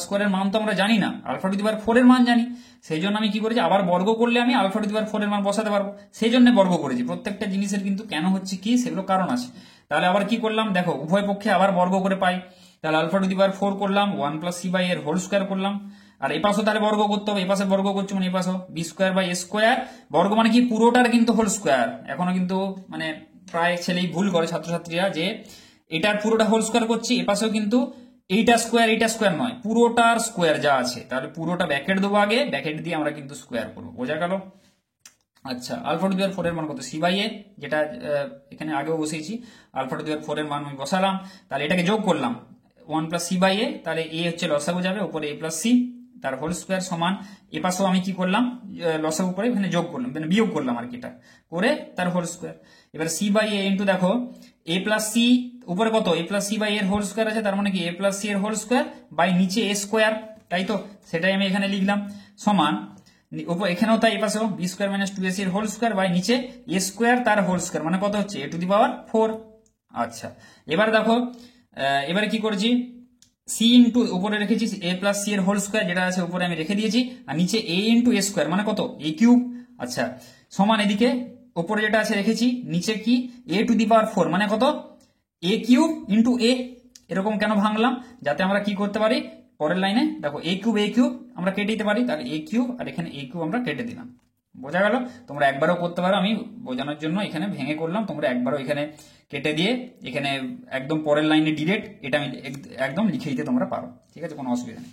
স্কোয়ারের মান তো আমরা জানি না, আলফা টু দি পাওয়ার 4 এর মান জানি। সেই জন্য আমি কি করেছি, আবার বর্গ করলে আমি আলফা টু দি পাওয়ার 4 এর মান বসাতে পারবো, সেই জন্য বর্গ করেছি। প্রত্যেকটা জিনিসের কিন্তু কেন হচ্ছে কি, সেগুলো কারণ আছে। তাহলে আবার কি করলাম, দেখো উভয় পক্ষে আবার বর্গ করে পাই, তাহলে আলফা টু দি পাওয়ার 4 করলাম, 1 প্লাস সি বাই এর হোল স্কোয়ার করলাম। আর এই পাশও তাহলে বর্গ করতে হবে, এই পাশে বর্গ করছি মানে এই পাশও b square by a square, বর্গ মানে কি পুরোটার কিন্তু হোল স্কোয়ার। এখনো কিন্তু মানে প্রায় ছেলেই ভুল করে ছাত্রছাত্রীরা, যে এটার পুরোটা হোল স্কোয়ার করছি, এ পাশেও কিন্তু এইটা স্কোয়ার নয়, পুরোটার স্কোয়ার যা আছে, তাহলে পুরোটা ব্যাকেট দেবো আগে, ব্যাকেট দিয়ে আমরা কিন্তু স্কোয়ার করবো। বোঝা গেল? আচ্ছা, আলফা টু দি পাওয়ার 4 এর মান কত, সি বাই এ, যেটা এখানে আগেও বসিয়েছি, আলফা টু দি পাওয়ার 4 এর মান আমি বসালাম, তাহলে এটাকে যোগ করলাম 1 প্লাস সি বাই এ, তাহলে এ হচ্ছে লসাগু যাবে, উপরে এ প্লাস সি তার হোল স্কোয়ার সমান, এ পাশেও আমি কি করলাম, লসাগু করে এখানে যোগ করলাম, মানে বিয়োগ করলাম আর কি, এটা করে তার হোল স্কোয়ার। এবার সি বাই এ ইন্টু দেখো এ প্লাস সি, উপরে কত এ প্লাস সি বাই এর হোল স্কোয়ার আছে, তার মানে কি এ প্লাস সি এর হোল স্কোয়ার বাই নিচে এ স্কোয়ার, তাই তো, সেটাই আমি এখানে লিখলাম, সমান উপর এখানেও তাই, এই পাশেও বি স্কোয়ার মাইনাস 2ac এর হোল স্কোয়ার বাই নিচে এ স্কোয়ার তার হোল স্কোয়ার, মানে কত হচ্ছে এ টু দি পাওয়ার 4। আচ্ছা, এবার দেখো, এবারে কি করেছি, সি ইন্টু উপরে রেখেছি এ প্লাস সি এর হোল স্কোয়ার, যেটা আছে উপরে আমি রেখে দিয়েছি, আর নিচে এ ইন্টু এ স্কোয়ার মানে কত এ কিউব। আচ্ছা, সমান এদিকে উপরে যেটা আছে রেখেছি, নিচে কি এ টু দি পাওয়ার 4 মানে কত এ কিউব ইন্টু এ। এরকম কেন ভাঙলাম, যাতে আমরা কি করতে পারি, পরের লাইনে দেখো এ কিউব আমরা কেটে দিতে পারি, তাহলে এ কিউব আর এখানে এ কিউব আমরা কেটে দিলাম। বোঝা গেল? তোমরা একবারও করতে পারো, আমি বোঝানোর জন্য এখানে ভেঙে করলাম, তোমরা একবারও এখানে কেটে দিয়ে এখানে একদম পরের লাইনে ডিরেক্ট এটা আমি একদম লিখে দিতে তোমরা পারো, ঠিক আছে, কোনো অসুবিধা নেই।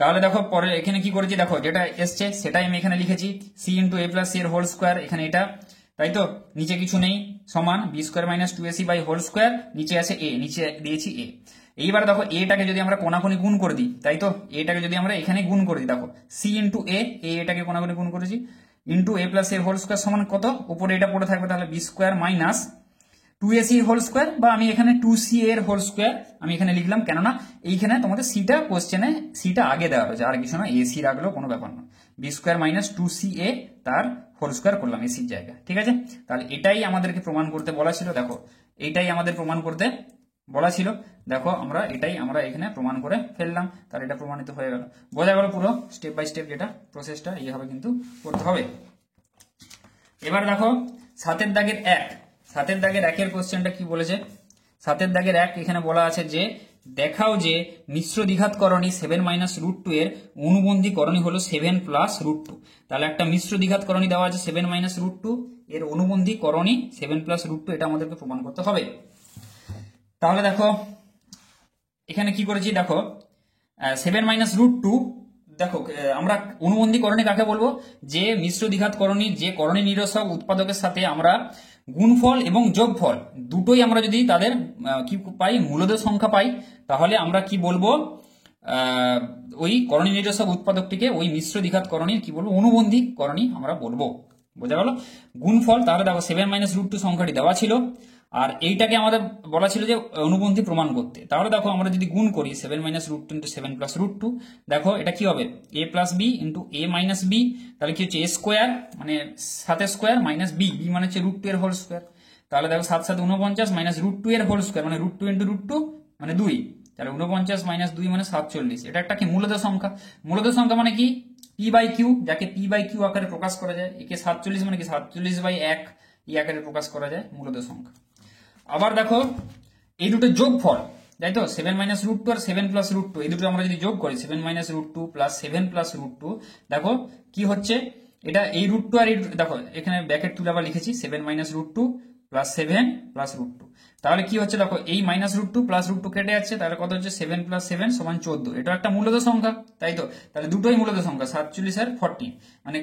তাহলে দেখো পরে এখানে কি করেছি, দেখো যেটা এসছে সেটাই আমি এখানে লিখেছি, c into a plus c এর হোল স্কোয়ার, এখানে এটা, তাই তো, নিচে কিছু নেই, সমান b square minus 2ac by whole square, নিচে আছে এ, নিচে দিয়েছি এ। এইবার দেখো এটাকে যদি আমরা কোনাকুনি গুণ করে দিই, তাই তো, এটাকে যদি আমরা এখানে গুণ করে দিই, দেখো সি ইন্টু এ, এটাকে কোনাকুনি গুণ করেছি, ইন্টু এ প্লাস এর হোল স্কোয়ার সমান কত, উপরে এটা পড়ে থাকবে, তাহলে b square minus 2ac whole square, বা আমি এখানে 2c এর হোল স্কোয়ার আমি এখানে লিখলাম, কেননা এইখানে তোমাদের সিটা কোশ্চেনে সিটা আগে দেওয়া হয়েছে, আর কিছু না, এসি রাখলেও কোনো ব্যাপার না, বি স্কোয়ার মাইনাস 2ca তার হোল স্কোয়ার করলাম এসির জায়গায়, ঠিক আছে। তাহলে এটাই আমাদেরকে প্রমাণ করতে বলা ছিল, দেখো এইটাই আমাদের প্রমাণ করতে বলা ছিল, দেখো এটাই আমরা এখানে প্রমাণ করে ফেললাম, তাহলে এটা প্রমাণিত হয়ে গেল। বোঝা গেল পুরো স্টেপ বাই স্টেপ যেটা প্রসেসটা এইভাবে কিন্তু করতে হবে। এবার দেখো 7 দাগের 1, 7 দাগের 1 কোশ্চেনটা কি বলেছে, 7 দাগের 1 এখানে বলা আছে যে দেখাও যে মিশ্র দ্বিঘাতকরণী 7 মাইনাস রুট 2 এর অনুবন্ধী করণী হলো 7 প্লাস রুট 2। তাহলে একটা মিশ্র দ্বিঘাতকরণী দেওয়া আছে 7 মাইনাস রুট 2, এর অনুবন্ধী করণী 7 প্লাস রুট 2, এটা আমাদেরকে প্রমাণ করতে হবে। তাহলে দেখো এখানে কি করেছি, দেখো 7 মাইনাস রুট 2, দেখো আমরা অনুবন্ধী করণী কাকে বলবো, যে মিশ্র দ্বিঘাতকরণীর যে করণী নিরসক উৎপাদকের সাথে আমরা গুণফল এবং যোগফল দুটোই আমরা যদি তাদের কি পাই, মূলদের সংখ্যা পাই, তাহলে আমরা কি বলবো, ওই করণী নিরসক উৎপাদকটিকে ওই মিশ্র দ্বিঘাতকরণীর কি বলবো, অনুবন্ধী করণী আমরা বলবো। বোঝা গেল? গুণফল, তাহলে দেখো 7 মাইনাস রুট 2 সংখ্যাটি দেওয়া ছিল, আর এইটাকে আমাদের বলা ছিল যে অনুবন্ধী প্রমাণ করতে। তাহলে দেখো আমরা যদি গুণ করি 7 minus root 2 into 7 plus root 2, দেখো এটা কি হবে, a plus B into A minus b, তাহলে কি হচ্ছে এ স্কোয়ার মানে 7 স্কোয়ার মাইনাস বি, বি মানে হচ্ছে রুট 2 এর হোল স্কোয়ার, তাহলে দেখো 7 7 49 মাইনাস রুট 2 এর হোল স্কোয়ার মানে রুট 2 ইন্টু রুট 2 মানে 2, তাহলে 49 মাইনাস 2 মানে 47। এটা একটা কি মূলদের সংখ্যা, মূলদের সংখ্যা মানে কি পি বাই কিউ, যাকে পি বাই কিউ আকারে প্রকাশ করা যায়, একে 47 মানে কি 47 বাই 1 এই আকারে প্রকাশ করা যায় মূলদের সংখ্যা। আবার দেখো এই দুটো যোগফল, তাই তো, 7 মাইনাস রুট 2 আর 7 প্লাস রুট 2, এই দুটো আমরা যদি যোগ করি 7 minus root 2 plus 7 plus root 2, দেখো কি হচ্ছে, এটা এই রুট 2 আর এই দেখো এখানে ব্র্যাকেট তুলে আবার লিখেছি 7 minus root 2 plus 7 plus root 2, তাহলে কি হচ্ছে, দেখো এই মাইনাস রুট 2 প্লাস রুট 2 কেটে যাচ্ছে, তাহলে কত হচ্ছে 7 প্লাস 7 সমান 14। এটা একটা মূলদ সংখ্যা, তাই তো, তাহলে দুটোই মূলদ সংখ্যা 47 আর 14, মানে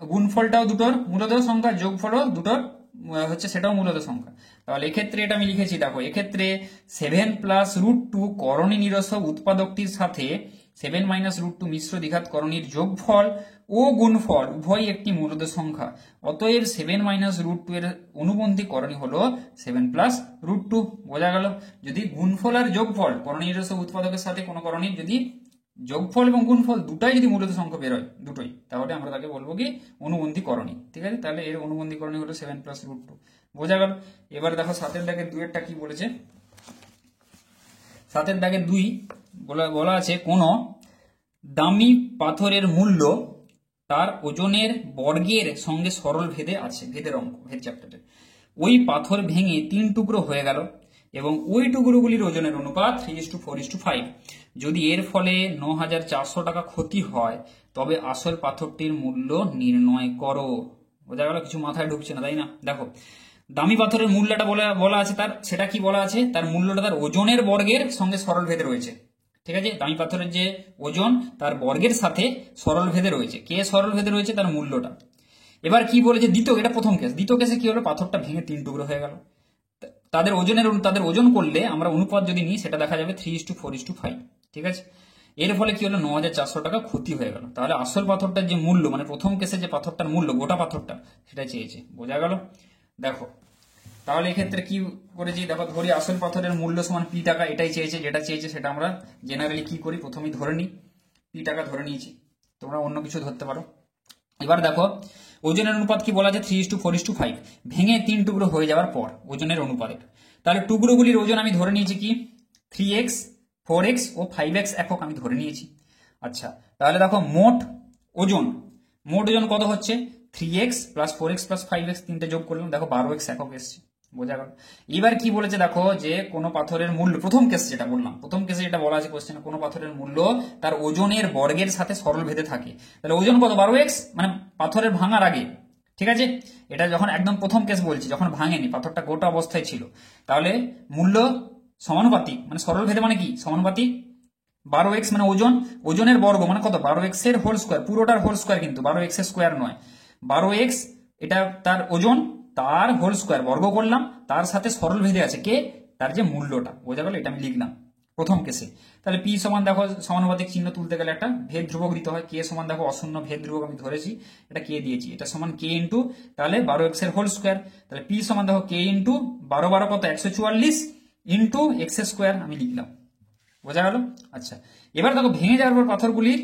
গুণফলটাও দুটোর মূলদ সংখ্যা, যোগফলও দুটোর হচ্ছে সেটাও মূলদ সংখ্যা। তাহলে এক্ষেত্রে এটা আমি লিখেছি, দেখো এক্ষেত্রে 7 প্লাস রুট 2 করণী নিরসক উৎপাদকটির সাথে 7 মাইনাস রুট 2 মিশ্র দ্বিঘাতকরণীর যোগফল ও গুণফল উভয় একটি মূলদ সংখ্যা, অতএব 7 মাইনাস রুট 2 এর অনুবন্ধী করণী হলো 7 প্লাস রুট 2। বোঝা গেল? যদি গুণফল আর যোগফল করণী নিরসক উৎপাদকের সাথে কোনো করণীর যদি যোগফল এবং গুণফল দুটাই যদি মূলদ সংখ্যা বেরোয় দুটোই, তাহলে আমরা তাকে বলবো কি অনুবন্ধী করণী, ঠিক আছে। তাহলে এর অনুবন্ধী করণী হলো 7 প্লাস রুট 2। বোঝা গেল। এবার দেখো 7 দাগের 2 কি বলেছে। 7 দাগের 2 বলা আছে কোন দামি পাথরের মূল্য তার ওজনের বর্গের সঙ্গে সরল ভেদে আছে, ভেদের অঙ্ক, ভেদ চ্যাপ্টারে। ওই পাথর ভেঙে 3 টুকরো হয়ে গেল এবং ওই টুকরোগুলির ওজনের অনুপাত 3:4:5। যদি এর ফলে 9,400 টাকা ক্ষতি হয় তবে আসল পাথরটির মূল্য নির্ণয় করো। বোঝা গেল? কিছু মাথায় ঢুকছে না, তাই না? দেখো, দামি পাথরের মূল্যটা বলা আছে, তার সেটা কি বলা আছে, তার মূল্যটা তার ওজনের বর্গের সঙ্গে সরল ভেদে রয়েছে। ঠিক আছে, দামি পাথরের যে ওজন তার বর্গের সাথে সরল ভেদে রয়েছে। কে সরল ভেদে রয়েছে? তার মূল্যটা। এবার কি বলেছে দ্বিতীয়, এটা প্রথম কেস। দ্বিতীয় কেসে কি হলো, পাথরটা ভেঙে 3 টুকরো হয়ে গেল। তাদের ওজন করলে আমরা অনুপাত যদি নিই সেটা দেখা যাবে 3:4:5। ঠিক আছে, এর ফলে কি হলো, 9,400 টাকা ক্ষতি হয়ে গেল। তাহলে আসল পাথরটার যে মূল্য, মানে প্রথম কেসে যে পাথরটার মূল্য, গোটা পাথরটা, সেটা চেয়েছে। বোঝা গেল? দেখো, তাহলে এক্ষেত্রে কি করেছি, দেখো, ধরি আসল পাথরের মূল্য সমান পি টাকা, এটাই চেয়েছে। যেটা চেয়েছে সেটা আমরা জেনারেলি কি করি, প্রথমেই ধরে নিই, পি টাকা ধরে নিয়েছি। তোমরা অন্য কিছু ধরতে পারো। এবার দেখো, ওজনের অনুপাত কি বলা আছে, 3:4:5। ভেঙে 3 টুকরো হয়ে যাওয়ার পর ওজনের অনুপাতে, তাহলে টুকরোগুলির ওজন আমি ধরে নিয়েছি কি 3x, 4x ও 5x একক আমি ধরে নিয়েছি। আচ্ছা, তাহলে দেখো মোট ওজন কত হচ্ছে, 3x + 4x + 5x, তিনটে যোগ করলাম, দেখো 12x একক এসছে। বোঝা গেল? এবার কি বলেছে দেখো, যে কোনো পাথরের মূল্য, প্রথম কেস যেটা বললাম, প্রথম কেসে যেটা বলা আছে কোশ্চেনে, কোনো পাথরের মূল্য তার ওজনের বর্গের সাথে সরল ভেদে থাকে। তাহলে ওজন কত, 12x, মানে পাথরের ভাঙার আগে। ঠিক আছে, এটা যখন একদম প্রথম কেস বলছি, যখন ভাঙেনি, পাথরটা গোটা অবস্থায় ছিল, তাহলে মূল্য সমানুপাতিক, মানে সরল ভেদে মানে কি সমানুপাতিক 12x, মানে ওজনের বর্গ মানে কত, 12x এর হোল স্কোয়ার, পুরোটার হোল স্কোয়ার, কিন্তু 12x এর স্কোয়ার নয়, 12x এটা তার ওজন, তার হোল স্কোয়ার বর্গ করলাম, তার সাথে সরল ভেদে আছে কে, তার যে মূল্যটা। বোঝা গেল? এটা আমি লিখলাম প্রথম কেসে। তাহলে পি সমান, দেখো সমানুপাতিক চিহ্ন তুলতে গেলে একটা ভেদ ধ্রুবক দিতে হয়। কে সমান, দেখো অশূন্য ভেদ ধ্রুবক আমি ধরেছি, এটা কে দিয়েছি, এটা সমান কে ইন্টু তাহলে 12x এর হোল স্কোয়ার। তাহলে পি সমান দেখো কে ইন্টু 12 কত, 144 ইন্টু x স্কোয়ার আমি লিখলাম। বোঝা গেল? আচ্ছা, এবার দেখো ভেঙে যাওয়ার পর পাথরগুলির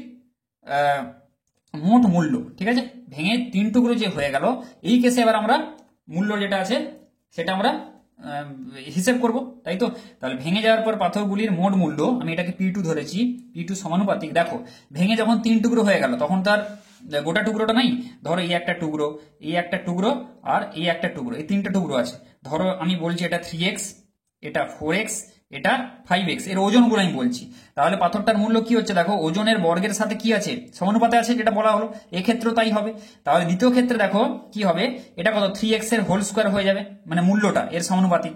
মোট মূল্য। ঠিক আছে, ভেঙে 3 টুকরো যে হয়ে গেল, এই কেসে এবার আমরা মূল্য যেটা আছে সেটা আমরা হিসেব করব, তাই তো? তাহলে ভেঙে যাওয়ার পর পাথরগুলির মোট মূল্য, আমি এটাকে P2 ধরেছি, P2 সমানুপাতিক। দেখো, ভেঙে যখন 3 টুকরো হয়ে গেল, তখন তার গোটা টুকরোটা নাই, ধরো এই একটা টুকরো, এই একটা টুকরো, আর এই একটা টুকরো, এই 3টে টুকরো আছে। ধরো আমি বলছি এটা 3x, এটা 4x, এটা 5x, এর ওজনগুলো আমি বলছি। তাহলে পাথরটার মূল্য কি হচ্ছে, দেখো ওজনের বর্গের সাথে কি আছে, সমানুপাতে আছে, যেটা বলা হলো। এক্ষেত্রেও তাই হবে। তাহলে দ্বিতীয় ক্ষেত্রে দেখো কি হবে, এটা কত, 3x এর হোল স্কোয়ার হয়ে যাবে, মানে মূল্যটা এর সমানুপাতিক।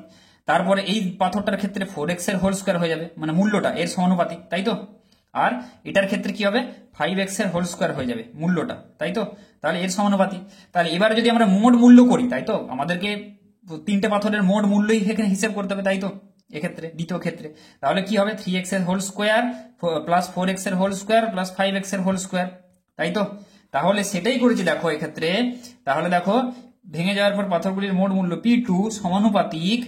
তারপরে এই পাথরটার ক্ষেত্রে 4x এর হোল স্কোয়ার হয়ে যাবে, মানে মূল্যটা এর সমানুপাতিক, তাই তো? আর এটার ক্ষেত্রে কি হবে, 5x এর হোল স্কোয়ার হয়ে যাবে, মূল্যটা, তাই তো? তাহলে এর সমানুপাতিক। তাহলে এবার যদি আমরা মোট মূল্য করি, তাই তো, আমাদেরকে 3টে পাথরের মোট মূল্যই এখানে হিসেব করতে হবে, তাই তো? এক্ষেত্রে দ্বিতীয় ক্ষেত্রে তাহলে কি হবে, 3x এর হোল স্কোয়ার প্লাস 4x এর হোল স্কোয়ার প্লাস 5x এর হোল স্কোয়ার, তাই তো? তাহলে সেটাই করেছি দেখো এক্ষেত্রে। তাহলে দেখো, ভেঙে যাওয়ার পর পাথরগুলির মোট মূল্য P2 সমানুপাতিক,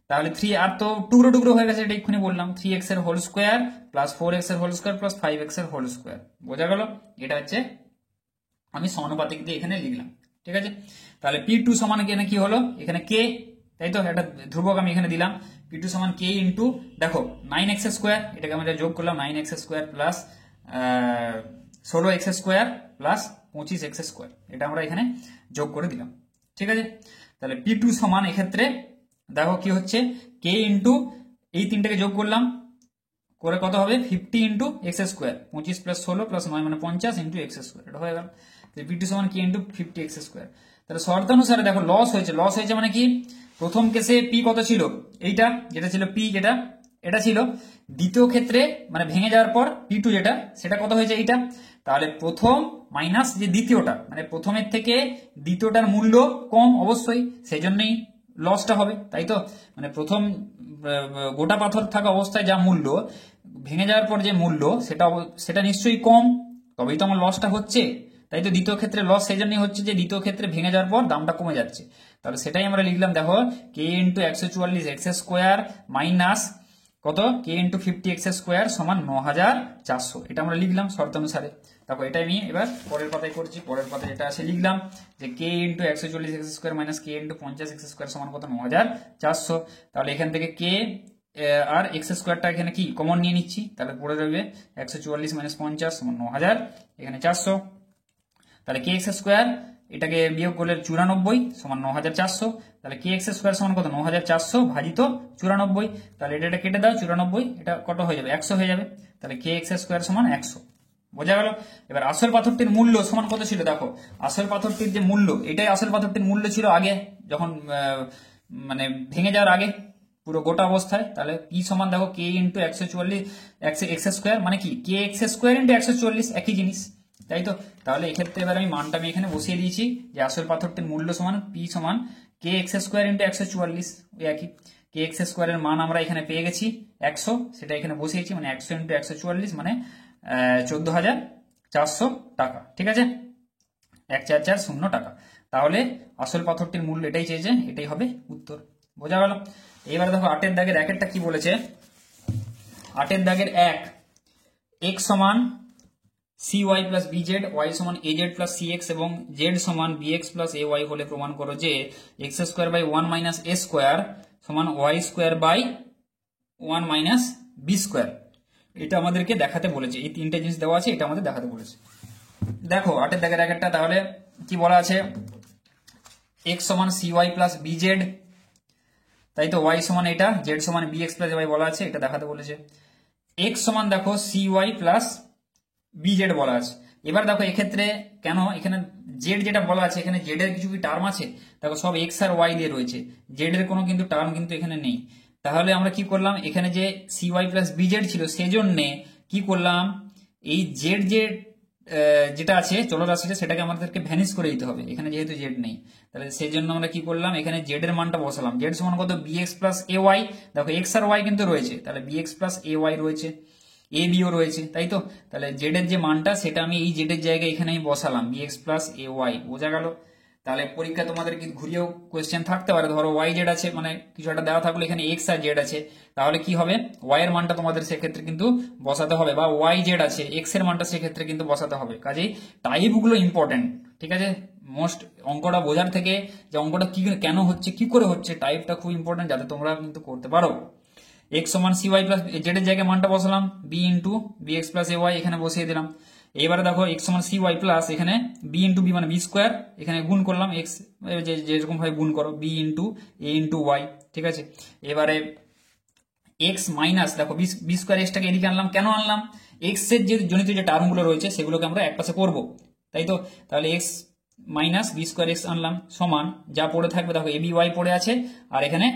তাহলে 3, আর তো টুকরো টুকরো হয়ে গেছে, এটা এক্ষুনি বললাম, 3x এর হোল স্কোয়ার প্লাস 4x এর হোল স্কোয়ার প্লাস 5x এর হোল স্কোয়ার। বোঝা গেল? এটা হচ্ছে আমি সমানুপাতিক দিয়ে এখানে লিখলাম। ঠিক আছে, তাহলে P2 সমান এখানে কি হলো, এখানে কে, তাই তো? একটা ধ্রুবক আমি এখানে দিলাম, P2 সমান কে ইন্টু, দেখো 9x স্কোয়ার, এটাকে আমরা যোগ করলাম, 9x square plus 16x square plus 25x square, এটা আমরা এখানে যোগ করে দিলাম। ঠিক আছে, তাহলে P2 সমান এক্ষেত্রে দেখো কি হচ্ছে, কে ইন্টু এই তিনটাকে যোগ করলাম করে কত হবে, 50 into x square, 25 plus 16 plus 9 মানে 50 ইন্টু এক্স স্কোয়ার, এটা হয়ে গেল। P2 সমান কি ইন্টু 50x স্কোয়ার। তাহলে শর্তানুসারে দেখো লস হয়েছে মানে কি, প্রথম কেসে পি কত ছিল, এইটা যেটা ছিল পি, যেটা এটা ছিল। দ্বিতীয় ক্ষেত্রে মানে ভেঙে যাওয়ার পর P2 যেটা, সেটা কত হয়েছে, এইটা। তাহলে প্রথম মাইনাস যে দ্বিতীয়টা, মানে প্রথমের থেকে দ্বিতীয়টার মূল্য কম অবশ্যই, সেই জন্যই লসটা হবে, তাই তো? মানে প্রথম গোটা পাথর থাকা অবস্থায় যা মূল্য, ভেঙে যাওয়ার পর যে মূল্য, সেটা নিশ্চয়ই কম, তবেই তো আমার লসটা হচ্ছে, তাই তো? দ্বিতীয় ক্ষেত্রে লস সেই জন্যই হচ্ছে যে দ্বিতীয় ক্ষেত্রে ভেঙে যাওয়ার পর দামটা কমে যাচ্ছে। তাহলে সেটাই আমরা লিখলাম, দেখো কে ইন্টু 144 এক্স স্কোয়ার মাইনাস কত কে ইন্টু 50x স্কোয়ার সমান 9400, এটা আমরা লিখলাম শর্ত অনুসারে। দেখো এটা আমি এবার পরের পাতায় করছি, পরের পাতায় এটা আছে লিখলাম যে কে ইন্টু 140x স্কোয়ার মাইনাস কে ইন্টু 50x স্কোয়ার সমান কত 9400। তাহলে এখান থেকে কে আর এক্স স্কোয়ারটা এখানে কি কমন নিয়ে নিচ্ছি, তাহলে পড়ে রইবে 144 মাইনাস 50 সমান 9000, এখানে 400। তাহলে কে এক্স স্কোয়ার এটাকে বিয়োগ করলে 94 সমান 9400, তাহলে কে এক্স স্কোয়ার সমান কত 9400 ভাজিত 94, তাহলে এটা কেটে দাও 94, এটা কত হয়ে যাবে 100 হয়ে যাবে, তাহলে কে এক্স স্কোয়ার সমান 100। বোঝা গেল। এবার আসল পাথরটির মূল্য সমান কত ছিল, দেখো আসল পাথরটির যে মূল্য, এটাই আসল পাথরটির মূল্য ছিল আগে যখন মানে ভেঙে যাওয়ার আগে পুরো গোটা অবস্থায়। তাহলে কি সমান দেখো কে ইন্টু 140 এক্স স্কোয়ার মানে কি কে এক্স স্কোয়ার ইন্টু 140, একই জিনিস, তাই তো। তাহলে এক্ষেত্রে এবার আমি মানটা আমি এখানে বসিয়ে দিয়েছি যে আসল পাথরটির মূল্য সমান পি সমান কে এক্স স্কোয়ার ইন্টু 144, ওই একই কে এক্স স্কোয়ারের মান আমরা এখানে পেয়ে গেছি 100, সেটা এখানে বসিয়েছি, মানে 100 ইন্টু 144 মানে 14,400 টাকা, ঠিক আছে, 1440 টাকা। তাহলে আসল পাথরটির মূল্য এটাই চেয়েছে, এটাই হবে উত্তর। বোঝা গেল। এবারে দেখো 8 এর দাগের 1 কি বলেছে, 8 এর দাগের 1 x সমান cy প্লাস bz, y সমান az প্লাস cx এবং z সমান bx প্লাস ay হলে প্রমাণ করো যে x square by 1 minus a square সমান y square by 1 minus B square. এটা আমাদেরকে দেখাতে বলেছে, এই তিনটে জিনিস দেওয়া আছে, এটা আমাদের দেখাতে বলেছে। দেখো 8 এর দাগের 1 তাহলে কি বলা আছে, x সমান cy প্লাস bz, তাই তো y সমান এটা, z সমান bx প্লাস y বলা আছে, এটা দেখাতে বলেছে। x সমান দেখো cy প্লাস bz বলা আছে। এবার দেখো এক্ষেত্রে কেন এখানে z যেটা বলা আছে, এখানে z এর কিছু কি টার্ম আছে, দেখো সব x আর y দিয়ে রয়েছে, z এর কোনো কিন্তু টার্ম কিন্তু এখানে নেই। তাহলে আমরা কি করলাম, এখানে যে cy প্লাস bz ছিল সেজন্য কি করলাম, এই z যেটা আছে চলরাশিটা সেটাকে আমাদেরকে ভ্যানিশ করে দিতে হবে, এখানে যেহেতু z নেই। তাহলে সেই জন্য আমরা কি করলাম, এখানে z এর মানটা বসালাম, z সমান কত bx প্লাস ay, দেখো x আর y কিন্তু রয়েছে, তাহলে bx প্লাস ay রয়েছে, a b ও রয়েছে, তাই তো। তাহলে z এর যে মানটা সেটা আমি এই z এর জায়গায় এখানে বসালাম bx প্লাস ay। বোঝা গেল। তাহলে পরীক্ষা তোমাদের কি ঘুরিয়েও কোয়েশ্চেন থাকতে পারে, ধরো y z আছে, মানে কিছু একটা দেওয়া থাকলো এখানে x আর z আছে, তাহলে কি হবে y এর মানটা তোমাদের সেক্ষেত্রে কিন্তু বসাতে হবে, বা y z আছে x এর মানটা সেক্ষেত্রে কিন্তু বসাতে হবে। কাজেই টাইপগুলো ইম্পর্টেন্ট, ঠিক আছে, মোস্ট অঙ্কটা বোঝার থেকে যে অঙ্কটা কি কেন হচ্ছে কি করে হচ্ছে, টাইপটা খুব ইম্পর্টেন্ট যাতে তোমরা কিন্তু করতে পারো। x সমান cy প্লাস z এর জায়গায় মানটা বসালাম b into bx plus ay, এখানে বসিয়ে দিলাম। এবারে দেখো x সমান cy প্লাস এখানে b ইন্টু বি মানে বি স্কোয়ার, এখানে গুণ করলাম x যেরকম ভাবে গুণ করো b into a into y, ঠিক আছে। এবারে x মাইনাস দেখো বি স্কোয়ার, এক্সটাকে এদিকে আনলাম, কেন আনলাম, x এর যে জনিত যে টার্মগুলো রয়েছে সেগুলোকে আমরা একপাশে করব, তাই তো। তাহলে x minus B square x আনলাম সমান যা পড়ে থাকবে, দেখো এবি ওয়াই পড়ে আছে, আর এখানে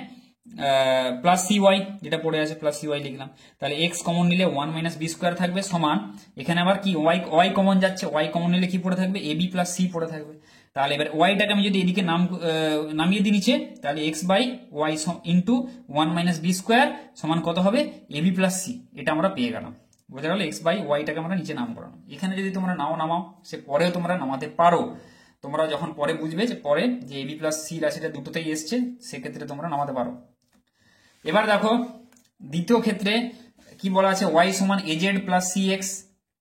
প্লাস সি ওয়াই যেটা পড়ে আছে প্লাস সি ওয়াই লিখলাম। তাহলে এক্স কমন নিলে 1 মাইনাস বি স্কোয়ার থাকবে সমান, এখানে আবার কি ওয়াই কমন যাচ্ছে, ওয়াই কমন নিলে কি পড়ে থাকবে, এবি প্লাস সি পড়ে থাকবে। তাহলে এবার ওয়াইটাকে আমি যদি এদিকে নামিয়ে দিই নিচে, তাহলে x by y into 1 minus B square সমান কত হবে, এবি প্লাস সি, এটা আমরা পেয়ে গেলাম। বোঝা গেল, এক্স বাই ওয়াইটাকে আমরা নিচে নাম করানো। এখানে যদি তোমরা নামাও সে পরেও তোমরা নামাতে পারো, তোমরা যখন পরে বুঝবে যে পরে যে এবি প্লাস সি রাশিটা দুটোতেই এসছে, সেক্ষেত্রে তোমরা নামাতে পারো। এবার দেখো দ্বিতীয় ক্ষেত্রে কি বলা আছে, ওয়াই সমান এজেড প্লাস সি এক্স,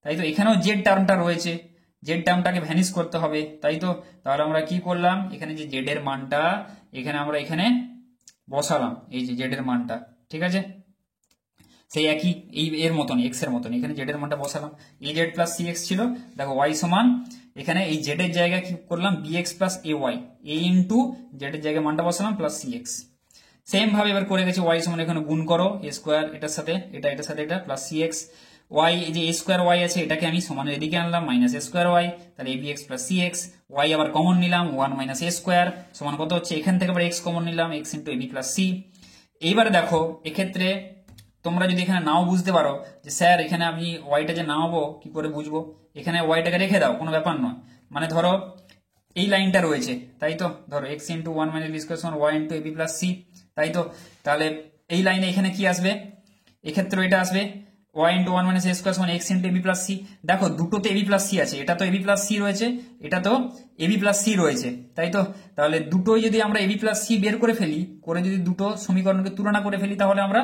তাই তো। এখানেও জেড টার্মটা রয়েছে, জেড টার্মটাকে ভ্যানিশ করতে হবে, তাই তো। তাহলে আমরা কি করলাম, এখানে যে জেড এর মানটা এখানে আমরা এখানে বসালাম, এই যে জেড এর মানটা, ঠিক আছে, সেই একই এই এর মতন এক্স এর মতন এখানে জেড এর মানটা বসালাম। A z plus c x ছিল, দেখো ওয়াই সমান এখানে এই জেড এর জায়গায় কি করলাম, B x plus A Y, A into Z এর জায়গায় মানটা বসালাম প্লাস সি এক্স। সেম ভাবে এবার করে গেছি, ওয়াই সমান এখানে গুণ করো এ স্কোয়ার এটার সাথে এটার সাথে এটা প্লাস সি এক্স, ওয়াই এই যে এ স্কোয়ার ওয়াই আছে এটাকে আমি সমানের এদিকে আনলাম মাইনাস এ স্কোয়ার ওয়াই, তাহলে a b x plus c x, y আবার কমন নিলাম 1 মাইনাস এ স্কোয়ার সমান কত হচ্ছে, এখান থেকে আবার এক্স কমন নিলাম x into a b plus C. এইবারে দেখো এক্ষেত্রে তোমরা যদি এখানে নাও বুঝতে পারো যে স্যার এখানে আমি ওয়াইটা যে নামাবো কি করে বুঝবো, এখানে ওয়াইটাকে রেখে দাও, কোনো ব্যাপার নয়। মানে ধরো এই লাইনটা রয়েছে, তাই তো, ধরো x into 1 minus B square সমান y into a b plus c, তাই তো। তাহলে এই লাইনে এখানে কি আসবে, এক্ষেত্রে এটা আসবে Y into 1 minus a square সমান x into a b plus C. দেখো দুটোতে এ বি প্লাস সি আছে, এটা তো এ বি প্লাস সি রয়েছে, এটা তো এ বি প্লাস সি রয়েছে, তাই তো। তাহলে দুটোই যদি আমরা এ বি প্লাস সি বের করে ফেলি, করে যদি দুটো সমীকরণকে তুলনা করে ফেলি, তাহলে আমরা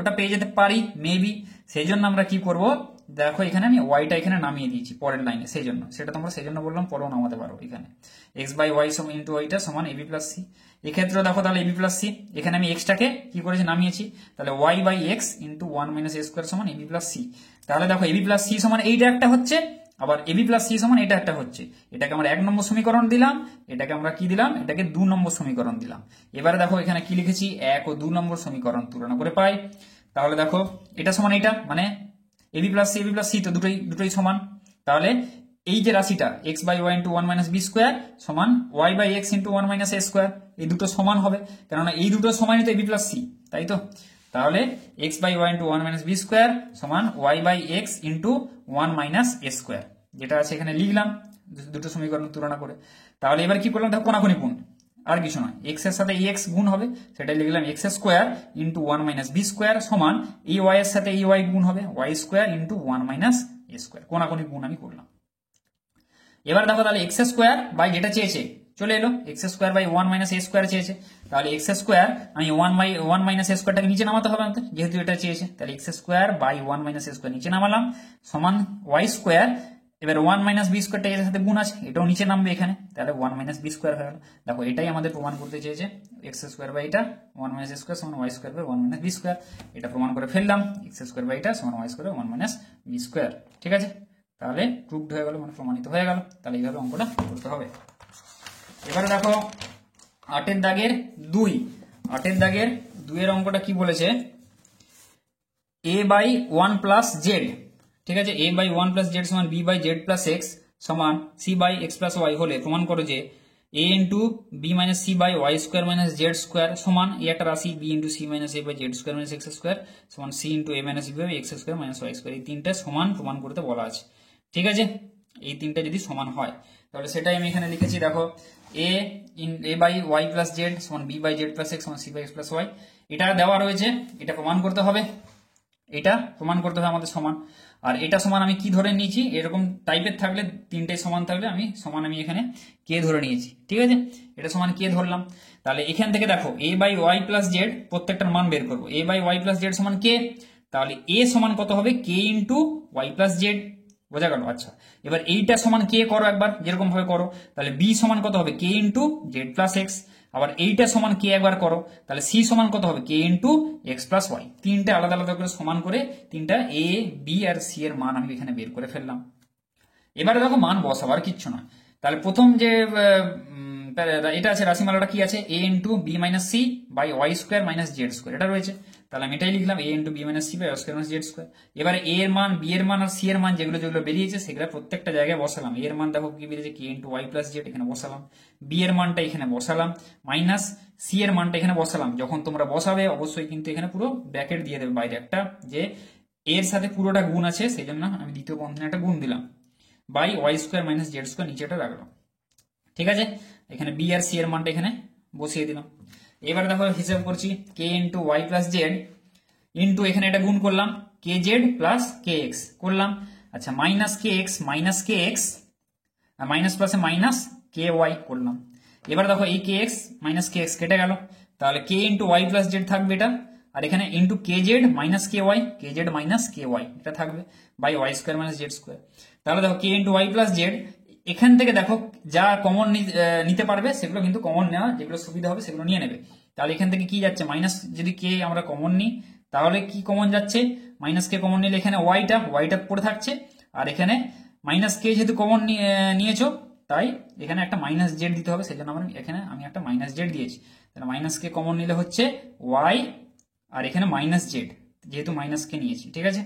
ওটা পেয়ে যেতে পারি মেবি। সেই জন্য আমরা কি করব, দেখো এখানে আমি ওয়াইটা এখানে নামিয়ে দিয়েছি পরের লাইনে, সেই জন্য সেটা তোমরা সেই জন্য বললাম পরেও নামাতে পারো। এখানে এক্স বাই ওয়াই ইন্টু ওয়াইটা সমান এবি প্লাস সি। এক্ষেত্রে দেখো তাহলে এবি প্লাস সি, এখানে আমি এক্সটাকে কি করেছি নামিয়েছি, তাহলে y by x into 1 minus a square সমান এবি প্লাস সি। তাহলে দেখো এবি প্লাস সি সমান এইটা একটা হচ্ছে, আবার এবি প্লাস সি সমান এটা একটা হচ্ছে। এটাকে আমরা 1 নম্বর সমীকরণ দিলাম, এটাকে আমরা কি দিলাম, এটাকে 2 নম্বর সমীকরণ দিলাম। এবারে দেখো এখানে কি লিখেছি, 1 ও 2 নম্বর সমীকরণ তুলনা করে পাই। তাহলে দেখো এটা সমান এটা, মানে এবি প্লাস সি তো দুটোই সমান। তাহলে এই যে রাশিটা x by y into 1 minus B square সমান y by x into 1 minus a square, এই দুটো সমান হবে, কেননা এই দুটো সমানই তো এবি প্লাস সি, তাই তো। তাহলে x by y into 1 minus B square সমান y by x into 1 minus a square, যেটা আছে এখানে লিখলাম দুটো সমীকরণ তুলনা করে। তাহলে এবার কি করলাম, দেখো কোনাকুনি গুণ, আর কিছু নয়, এক্স এর সাথে এক্স গুণ হবে, সেটাই লিখলাম x square into 1 minus B square সমান এই ওয়াই এর সাথে এই ওয়াই গুণ হবে, y square into 1 minus a square, কোনাকুনি গুণ আমি করলাম। এবার দেখো তাহলে এক্স স্কোয়ার বাই যেটা চেয়েছে চলে এলো, x square by 1 minus a square চেয়েছে, তাহলে এক্স স্কোয়ার আমি 1 মাইনাস এ স্কোয়ারটাকে নিচে নামাতে হবে আমাদের, যেহেতু এটা চেয়েছে, তাহলে x square by 1 minus a square নিচে নামালাম সমান ওয়াই স্কোয়ার। এবার 1 মাইনাস বি স্কোয়ারটা এর সাথে গুণ আছে, এটাও নিচে নামবে এখানে, তাহলে 1 মাইনাস বি স্কোয়ার হয়ে গেল। দেখো এটাই আমাদের প্রমাণ করতে চেয়েছে, এক্স স্কোয়ার বাই এটা 1 মাইনাস স্কোয়ার সমান y square by 1 minus B square, এটা প্রমাণ করে ফেললাম, এক্স স্কোয়ার বাই এটা সমান y square by 1 minus B square. ঠিক আছে, তাহলে প্রুভড হয়ে গেল, মানে প্রমাণিত হয়ে গেল। তাহলে এইভাবে অঙ্কটা করতে হবে। এবারে দেখো 8 দাগের 2 এর অঙ্কটা কি বলেছে, a বাই 1 প্লাস জেড, ঠিক আছে, a বাই 1 প্লাস জেড সমান b by z plus x সমান c by x plus y হলে প্রমাণ করো যে a into B minus C by Y square minus Z square সমান এই একটা রাশি b into C minus A by Z square minus x square সমান c into A minus b by x square minus Y square, এই তিনটা সমান প্রমাণ করতে বলা আছে। ঠিক আছে, এই তিনটা যদি সমান হয় তাহলে সেটাই আমি এখানে লিখেছি। দেখো a by Y plus Z সমান b by z plus x সমান c by x plus y, এটা দেওয়া রয়েছে, এটা প্রমাণ করতে হবে, এটা প্রমাণ করতে হবে আমাদের সমান। আর এটা সমান আমি কি ধরে নিয়েছি, এরকম টাইপের থাকলে তিনটাই সমান থাকলে আমি এখানে কে ধরে নিয়েছি। ঠিক আছে, এটা সমান কে ধরলাম। তাহলে এখান থেকে দেখো a by Y plus Z প্রত্যেকটার মান বের করবো, a by Y plus Z সমান কে, তাহলে a সমান কত হবে, K into Y plus Z, বোঝা গেল। আচ্ছা, এবার এইটা সমান কে করো একবার, যেরকম ভাবে করো, তাহলে b সমান কত হবে, K into Z plus x, আবার এইটা সমান কে একবার করো, তাহলে c সমান কত হবে, K into x plus Y. তিনটা আলাদা আলাদা করে সমান করে তিনটা a b আর c এর মান আমি এখানে বের করে ফেললাম। এবারে দেখো মান বসাবার কিচ্ছু না, তাহলে প্রথম যে এটা আছে রাশিমালাটা কি আছে, a into B minus C by Y square minus Z square, এটা রয়েছে, তাহলে আমি এটাই লিখলাম a into B minus C by Y square minus Z square. এবারে a এর মান, b এর মান আর c এর মান যেগুলো যেগুলো বেরিয়েছে সেগুলো প্রত্যেকটা জায়গায় বসালাম। a এর মান দেখো কি বেরিয়েছে, কে ইন্টু ওয়াই প্লাস জেড, এখানে বসালাম, b এর মানটা এখানে বসালাম, মাইনাস c এর মানটা এখানে বসালাম। যখন তোমরা বসাবে অবশ্যই কিন্তু এখানে পুরো ব্র্যাকেট দিয়ে দেবে বাইরে একটা, যে এর সাথে পুরোটা গুণ আছে, সেই জন্য আমি দ্বিতীয় বন্ধনে একটা গুণ দিলাম, by Y square minus Z square নিচেটা রাখলাম। ঠিক আছে, এখানে বি আর সি এর মানটা এখানে বসিয়ে দিলাম। এবারে দেখো হিসাব করছি, k into Y plus Z into এখানে এটা গুণ করলাম, k z plus k x করলাম। আচ্ছা, মাইনাস কে এক্স আর মাইনাস প্লাসে মাইনাস কে ওয়াই করলাম। এবার দেখো এই k x minus k x কেটে গেল, তাহলে k into Y plus z থাকবে এটা, আর এখানে into k z minus k z minus k y এটা থাকবে, by Y square minus Z square. তাহলে দেখো কে ইন্টু ওয়াই প্লাস জেড, এখান থেকে দেখো যা কমন নিতে পারবে সেগুলো কিন্তু কমন নেওয়া, যেগুলো সুবিধা হবে সেগুলো নিয়ে নেবে। তাহলে এখান থেকে কি যাচ্ছে, মাইনাস যদি কে আমরা কমন নিই তাহলে কি কমন যাচ্ছে, মাইনাস কে কমন নিলে এখানে ওয়াইটা পড়ে থাকছে, আর এখানে মাইনাস কে যেহেতু কমন নিয়েছো তাই এখানে একটা মাইনাস জেড দিতে হবে, সেই জন্য এখানে আমি একটা মাইনাস জেড দিয়েছি। তাহলে মাইনাস কে কমন নিলে হচ্ছে ওয়াই, আর এখানে মাইনাস জেড, যেহেতু মাইনাস কে নিয়েছি। ঠিক আছে,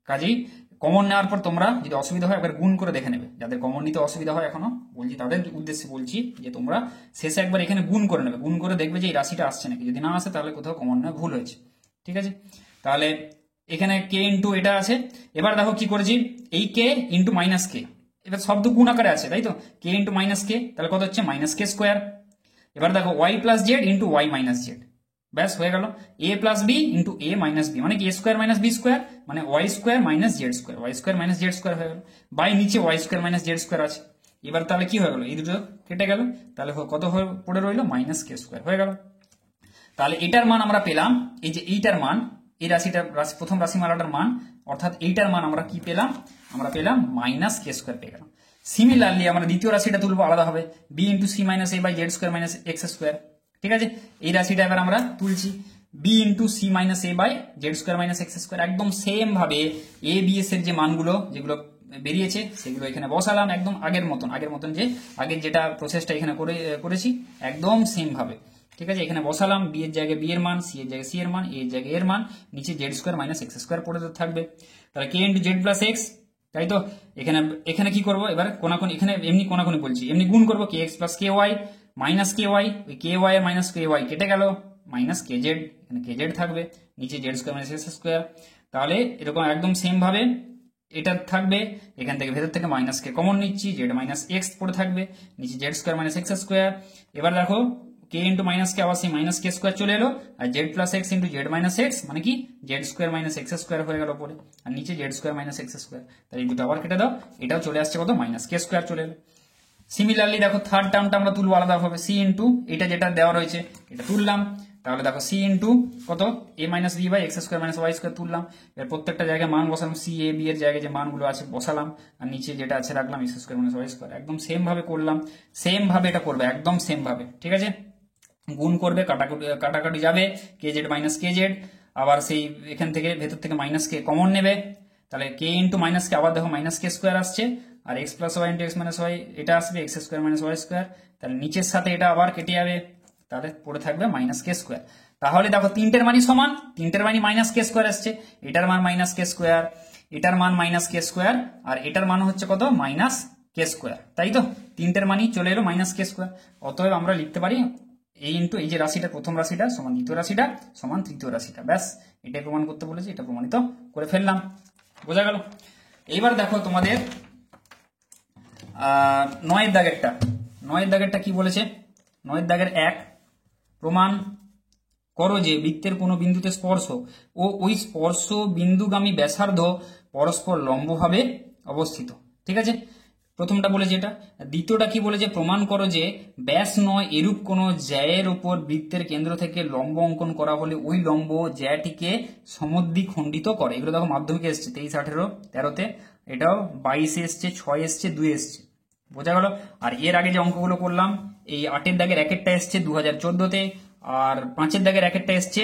কাজেই কমন নেওয়ার পর তোমরা যদি অসুবিধা হয় একবার গুণ করে দেখে নেবে, যাদের কমন নিতে অসুবিধা হয় এখনো বলছি তাদের উদ্দেশ্যে বলছি যে তোমরা শেষে একবার এখানে গুণ করে নেবে, গুণ করে দেখবে যে এই রাশিটা আসছে নাকি, যদি না আসে তাহলে কোথাও কমন নেওয়া ভুল হয়েছে। ঠিক আছে, তাহলে এখানে কে ইন্টু এটা আছে। এবার দেখো কি করেছি, এই কে ইন্টু মাইনাস কে, এবার শব্দ গুণ আকারে আছে তাই তো, কে ইন্টু মাইনাস কে, তাহলে কত হচ্ছে মাইনাস কে স্কোয়ার। এবার দেখো Y plus Z into Y minus Z, ব্যাস হয়ে গেল, A plus B into A minus B, মানে কি A square minus B square, মানে Y square minus Z square, Y square minus Z square হয়ে গেল, বাই নিচে Y square minus Z square আছে। এবার তাহলে কি হয়ে গেল, এই দুটো কেটে গেল, তাহলে কত পড়ে রইলো, মাইনাস কে স্কোয়ার হয়ে গেল। তাহলে এটার মান আমরা পেলাম, এই যে এইটার মান, এই রাশিটার প্রথম রাশিমালাটার মান, অর্থাৎ এইটার মান আমরা কি পেলাম, আমরা পেলাম মাইনাস কে স্কোয়ার পেয়ে গেলাম। সিমিলারলি আমরা দ্বিতীয় রাশিটা তুলবো আলাদা হবে, B into C minus A by Z square minus x square. ঠিক আছে, এই রাশিটা এবার আমরা তুলছি, B into C minus A by Z square minus x square. একদম সেম ভাবে এ বি এস এর যে মানগুলো যেগুলো বেরিয়েছে সেগুলো এখানে বসালাম, একদম আগের মতন যে আগের যেটা প্রসেসটা এখানে করেছি একদম সেম ভাবে। ঠিক আছে, এখানে বসালাম, বি এর জায়গায় বি এর মান, সি এর জায়গায় সি এর মান, এর জায়গায় এর মান, নিচে z square minus x square পড়ে থাকবে। তাহলে k into Z plus x, তাই তো। এখানে কি করবো এবার, কোনাকুনি, এখানে এমনি কোনাকুনি বলছি, এমনি গুণ করবো, কে এক্স প্লাস কে ওয়াই মাইনাস কে ওয়াই, ওই কে ওয়াই আর মাইনাস কে ওয়াই কেটে গেল, মাইনাস কে জেড, এখানে কে জেড থাকবে, নিচে z square minus x square. তাহলে এরকম একদম সেম ভাবে এটা থাকবে, এখান থেকে ভেতর থেকে মাইনাস কে কমন নিচ্ছি, জেড মাইনাস এক্স পড়ে থাকবে, নিচে z square minus x square. এবার দেখো কে ইন্টু মাইনাস কে আবার সেই মাইনাস কে স্কোয়ার চলে এলো, আর z plus x into z minus x মানে কি z square minus x square হয়ে গেল পরে, আর নিচে z square minus x square. তাহলে এই দুটো আবার কেটে দাও, এটাও চলে আসছে কত, মাইনাস কে স্কোয়ার চলে এলো। সিমিলারলি দেখো থার্ড টার্মটা আমরা তুলবো আলাদা হবে, সি ইন্টু এটা যেটা দেওয়া রয়েছে এটা তুললাম, তাহলে দেখো সি ইন্টু কত, a minus b by x square minus Y square তুললাম। এর প্রত্যেকটা জায়গায় মান বসালাম, সি এ বি এর জায়গায় যে মানগুলো আছে বসালাম, আর নিচে যেটা আছে রাখলাম X square minus Y square. একদম সেম ভাবে করলাম, সেম ভাবে এটা করবে, একদম সেম ভাবে। ঠিক আছে, গুণ করবে, কাটাকাটি যাবে, কে জেড মাইনাস কে জেড, আবার সেই এখান থেকে ভেতর থেকে মাইনাস কে কমন নেবে, তাহলে কে ইন্টু মাইনাস কে আবার দেখো মাইনাস কে স্কোয়ার আসছে, আর x plus y into x minus y এটা আসবে x square minus Y square. তাহলে নিচের সাথে এটা আবার কেটে যাবে, তাহলে পড়ে থাকবে মাইনাস কে স্কোয়ার। তাহলে দেখো তিনটের মানই সমান, তিনটের মানই মাইনাস কে স্কোয়ার আসছে, এটার মান মাইনাস কে স্কোয়ার, এটার মান মাইনাস কে স্কোয়ার, আর এটার মান হচ্ছে কত, মাইনাস কে স্কোয়ার। তাই তো, তিনটের মানই চলে এলো মাইনাস কে স্কোয়ার। অতএব আমরা লিখতে পারি এই ইন্টু এই যে রাশিটা প্রথম রাশিটা সমান দ্বিতীয় রাশিটা সমান তৃতীয় রাশিটা, ব্যাস এটাই প্রমাণ করতে বলেছি, এটা প্রমাণিত করে ফেললাম। বোঝা গেল? এইবার দেখো তোমাদের 9 দাগেরটা কি বলেছে, 9 দাগের 1, প্রমাণ করো যে বৃত্তের কোনো বিন্দুতে স্পর্শ ও ওই স্পর্শ বিন্দুগামী ব্যাসার্ধ পরস্পর লম্বভাবে অবস্থিত। ঠিক আছে, প্রথমটা বলেছে এটা। দ্বিতীয়টা কি বলেছে, প্রমাণ করো যে ব্যাস নয় এরূপ কোনো জ্যায়ের উপর বৃত্তের কেন্দ্র থেকে লম্ব অঙ্কন করা হলে ওই লম্ব জ্যাটিকে সমদ্বিখণ্ডিত করে। এগুলো দেখো মাধ্যমিকে এসছে 23, 18, 13-তে, এটাও 22 এসছে, 6 এসছে, 2 এসছে। বোঝা গেল? আর এর আগে যে অঙ্কগুলো করলাম, এই 8-এর দাগের 1-এরটা এসছে 2014-তে, আর 5-এর দাগের 1-এরটা এসছে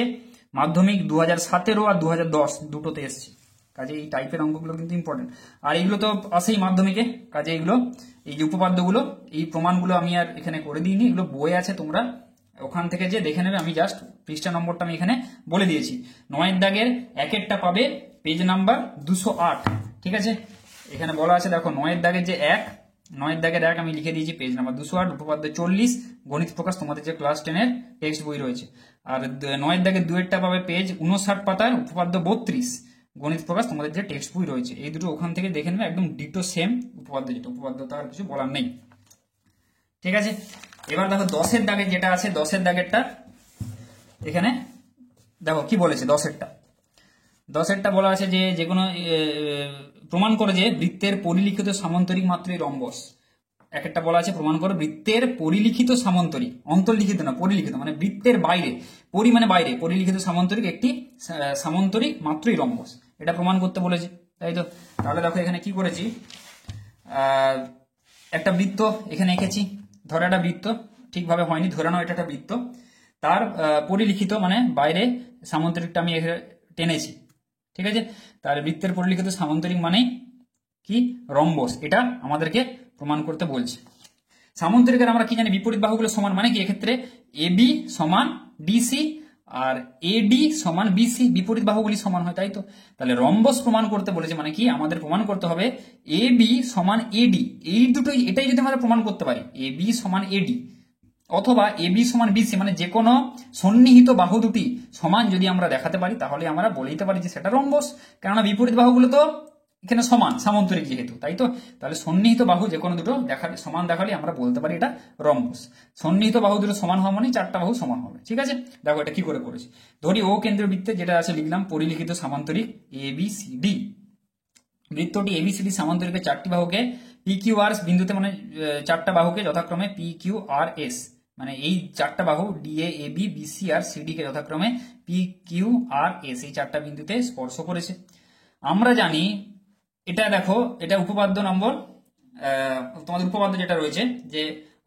মাধ্যমিক 2017 আর 2010 দুটোতে এসছে। কাজে এই টাইপের অঙ্কগুলো কিন্তু ইম্পর্টেন্ট, আর এগুলো তো আসেই মাধ্যমিকে। কাজে এগুলো এই যে উপপাদ্যগুলো, এই প্রমাণগুলো আমি আর এখানে করে দিইনি, এগুলো বই আছে, তোমরা ওখান থেকে যে দেখে নেবে। আমি জাস্ট পৃষ্ঠা নম্বরটা আমি এখানে বলে দিয়েছি। 9-এর দাগের 1-এরটা পাবে পেজ নাম্বার 208। ঠিক আছে, এখানে বলা আছে দেখো 9-এর দাগের যে 9-এর দাগের 1 আমি লিখে দিয়েছি পেজ নাম্বার 208, উপপাদ্য 40, গণিত প্রকাশ, তোমাদের যে ক্লাস 10-এর টেক্সট বই রয়েছে। আর 9-এর দাগের 2-এরটা পাবে পেজ 59 পাতার, উপপাদ্য 32, গণিত প্রকাশ, তোমাদের যে টেক্সট বই রয়েছে। এই দুটো ওখান থেকে দেখে নেবে, একদম ডিটো সেম উপপাদ্য, যেটা উপপাদ্য তার কিছু বলার নেই। ঠিক আছে, এবার দেখো 10-এর দাগের যেটা আছে, 10-এর দাগেরটা এখানে দেখো কি বলেছে। 10-এরটা বলা আছে যে কোনো প্রমাণ করে যে বৃত্তের পরিলিখিত সামান্তরিক মাত্রই রম্বস। একটা বলা আছে প্রমাণ করো বৃত্তের পরিলিখিত সামান্তরিক, অন্তর্লিখিত না, পরিলিখিত মানে বৃত্তের বাইরে, পরি মানে বাইরে, পরিলিখিত সামান্তরিক একটি সামান্তরিক মাত্রই রম্বস, এটা প্রমাণ করতে বলেছে। তাই তো, তাহলে দেখো এখানে কি করেছি, একটা বৃত্ত এখানে এঁকেছি, ধরো একটা বৃত্ত, ঠিকভাবে হয়নি, ধরে নাও এটা একটা বৃত্ত, তার পরিলিখিত মানে বাইরে সামান্তরিকটা আমি টেনেছি। ঠিক আছে, তাহলে বৃত্তের পরিলিখিত সামান্তরিক মানে কি, রম্বস, এটা আমাদেরকে প্রমাণ করতে বলছে। সামান্তরিকের আমরা কি জানি, বিপরীত বাহুগুলো সমান, মানে কি এক্ষেত্রে এবি সমান ডিসি আর এডি সমান বিসি, বিপরীত বাহুগুলি সমান হয়। তাই তো, তাহলে রম্বস প্রমাণ করতে বলেছে, মানে কি আমাদের প্রমাণ করতে হবে এবি সমান এডি, এই দুটোই, এটাই যদি আমরা প্রমাণ করতে পারি এবি সমান এডি, অথবা এবি সমান বিসি, মানে যে কোনো সন্নিহিত বাহু দুটি সমান যদি আমরা দেখাতে পারি, তাহলে আমরা বলে দিতে পারি যে সেটা রম্বস। কেননা বিপরীত বাহুগুলো তো এখানে সমান, সামান্তরিক যেহেতু, তাই তো। তাহলে সন্নিহিত বাহু যে কোনো দুটো সমান দেখালে আমরা বলতে পারি এটা রম্বস। সন্নিহিত বাহু দুটো সমান হওয়া মানে 4টা বাহু সমান হবে। ঠিক আছে, দেখো এটা কি করে করেছি। ধরি ও কেন্দ্রীয় বৃত্তে যেটা আছে লিখলাম পরিলিখিত সামান্তরিক এবিসিডি। বৃত্তটি এবিসিডি সামান্তরিকের 4টি বাহুকে পি কিউ আর বিন্দুতে, মানে 4টা বাহুকে যথাক্রমে পি কিউ আর এস মানে এই চারটা বাহু ডিএ এবি বিসি আর সিডি কে যথাক্রমে পি কিউ আর এস এই চারটা বিন্দুতে স্পর্শ করেছে। আমরা জানি এটা দেখো, এটা উপপাদ্য নম্বর, তোমাদের উপপাদ্য যেটা রয়েছে যে